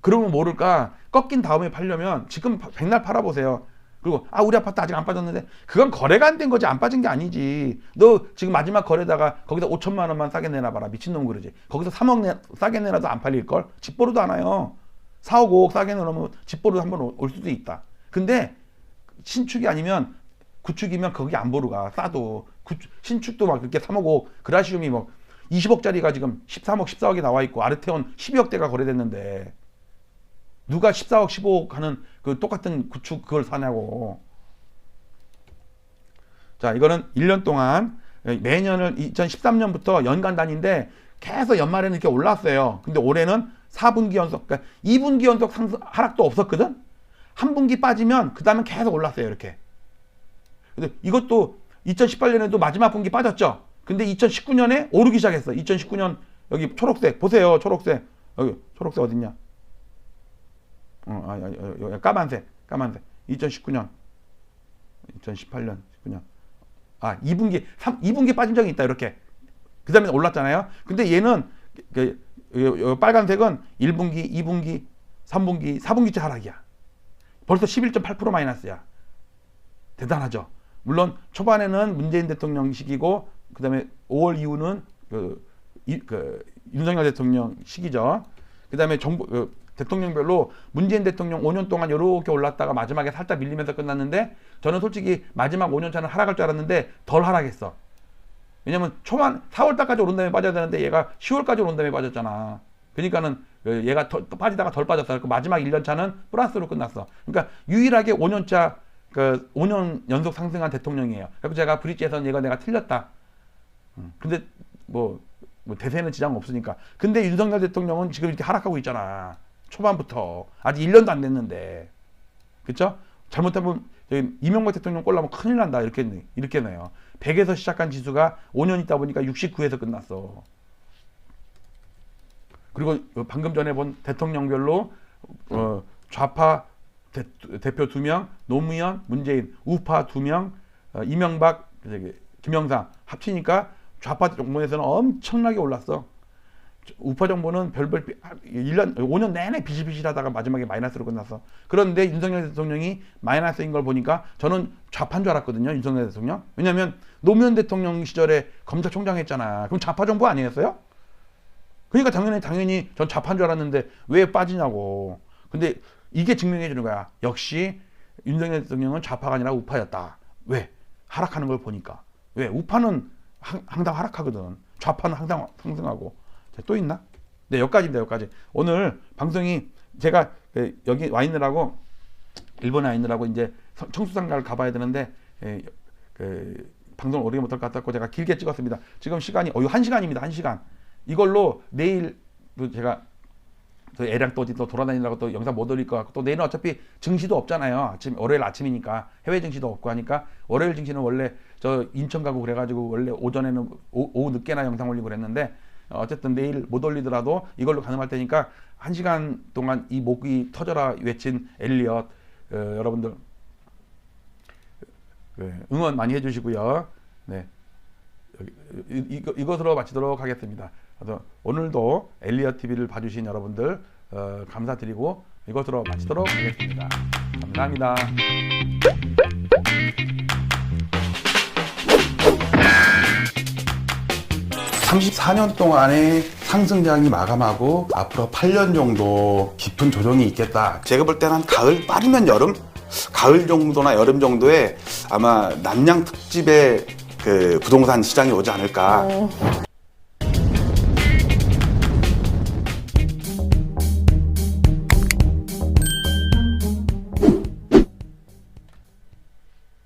그러면 모를까 꺾인 다음에 팔려면 지금 백날 팔아보세요. 그리고 우리 아파트 아직 안 빠졌는데 그건 거래가 안 된 거지 안 빠진 게 아니지. 너 지금 마지막 거래다가 거기다 5천만 원만 싸게 내놔봐라. 미친놈 그러지. 거기서 3억 싸게 내놔도 안 팔릴걸. 집보로도 안 와요. 4억 5억 싸게 내놓으면 집보로 한번 올 수도 있다. 근데 신축이 아니면 구축이면 거기 안 보러 가. 싸도 신축도 막 그렇게 3억 5억 그라시움이 뭐 20억짜리가 지금 13억 14억이 나와 있고 아르테온 12억대가 거래됐는데 누가 14억 15억 하는 그 똑같은 구축 그걸 사냐고. 자 이거는 1년 동안 매년을 2013년부터 연간 단위인데 계속 연말에는 이렇게 올랐어요. 근데 올해는 4분기 연속 그러니까 2분기 연속 하락도 없었거든. 한 분기 빠지면 그 다음에 계속 올랐어요 이렇게. 근데 이것도 2018년에도 마지막 분기 빠졌죠. 근데 2019년에 오르기 시작했어. 2019년 여기 초록색 보세요. 초록색 여기 초록색 어딨냐? 여기 까만색 2019년 2018년 19년 2분기 빠진 적이 있다 이렇게. 그 다음에 올랐잖아요. 근데 얘는 빨간색은 1분기 2분기 3분기 4분기째 하락이야. 벌써 11.8% 마이너스야. 대단하죠. 물론 초반에는 문재인 대통령 시기고 그 다음에 5월 이후는 윤석열 대통령 시기죠. 그 다음에 정부 대통령별로 문재인 대통령 5년 동안 이렇게 올랐다가 마지막에 살짝 밀리면서 끝났는데 저는 솔직히 마지막 5년차는 하락할 줄 알았는데 덜 하락했어. 왜냐면 초반 4월달까지 오른 다음에 빠져야 되는데 얘가 10월까지 오른 다음에 빠졌잖아. 그러니까는 얘가 빠지다가 덜 빠졌어. 마지막 1년차는 플러스로 끝났어. 그러니까 유일하게 5년차 5년 연속 상승한 대통령이에요. 그래서 제가 브릿지에서는 내가 틀렸다. 근데 뭐 대세는 지장 없으니까. 근데 윤석열 대통령은 지금 이렇게 하락하고 있잖아. 초반부터 아직 1년도 안 됐는데. 그렇죠? 잘못하면 이명박 대통령 꼴라면 큰일 난다. 이렇게 내요. 100에서 시작한 지수가 5년 있다 보니까 69에서 끝났어. 그리고 방금 전에 본 대통령별로 좌파 대표 2명, 노무현, 문재인, 우파 2명, 이명박, 김영삼 합치니까 좌파 정부에서는 엄청나게 올랐어. 우파 정부는 별별 1년, 5년 내내 비실비실하다가 마지막에 마이너스로 끝났어. 그런데 윤석열 대통령이 마이너스인 걸 보니까 저는 좌파인 줄 알았거든요. 윤석열 대통령. 왜냐면 노무현 대통령 시절에 검찰총장 했잖아. 그럼 좌파 정부 아니었어요? 그러니까 당연히 전 좌파인 줄 알았는데 왜 빠지냐고. 근데 이게 증명해 주는 거야. 역시 윤석열 대통령은 좌파가 아니라 우파였다. 왜? 하락하는 걸 보니까. 왜? 우파는 항상 하락하거든. 좌파는 항상 상승하고. 자, 또 있나? 네, 여기까지입니다. 여기까지. 오늘 방송이 제가 여기 와 있느라고, 일본에 와 있느라고 이제 청수상가를 가봐야 되는데 방송을 오래 못할 것 같았고 제가 길게 찍었습니다. 지금 시간이 1시간입니다. 1시간. 이걸로 내일 제가 애랑 또 돌아다니려고 또 영상 못 올릴 것 같고, 또 내일은 어차피 증시도 없잖아요. 월요일 아침이니까 해외 증시도 없고 하니까, 월요일 증시는 원래 저 인천 가고 그래가지고 원래 오전에는 오후 늦게나 영상 올리고 그랬는데, 어쨌든 내일 못 올리더라도 이걸로 가능할 테니까 1시간 동안 이 목이 터져라 외친 엘리엇 여러분들 응원 많이 해주시고요. 네, 이것으로 마치도록 하겠습니다. 오늘도 엘리엇 TV를 봐주신 여러분들 감사드리고 이것으로 마치도록 하겠습니다. 감사합니다. 34년 동안의 상승장이 마감하고 앞으로 8년 정도 깊은 조정이 있겠다. 제가 볼 때는 한 가을, 빠르면 여름? 가을 정도나 여름 정도에 아마 남양 특집의 그 부동산 시장이 오지 않을까.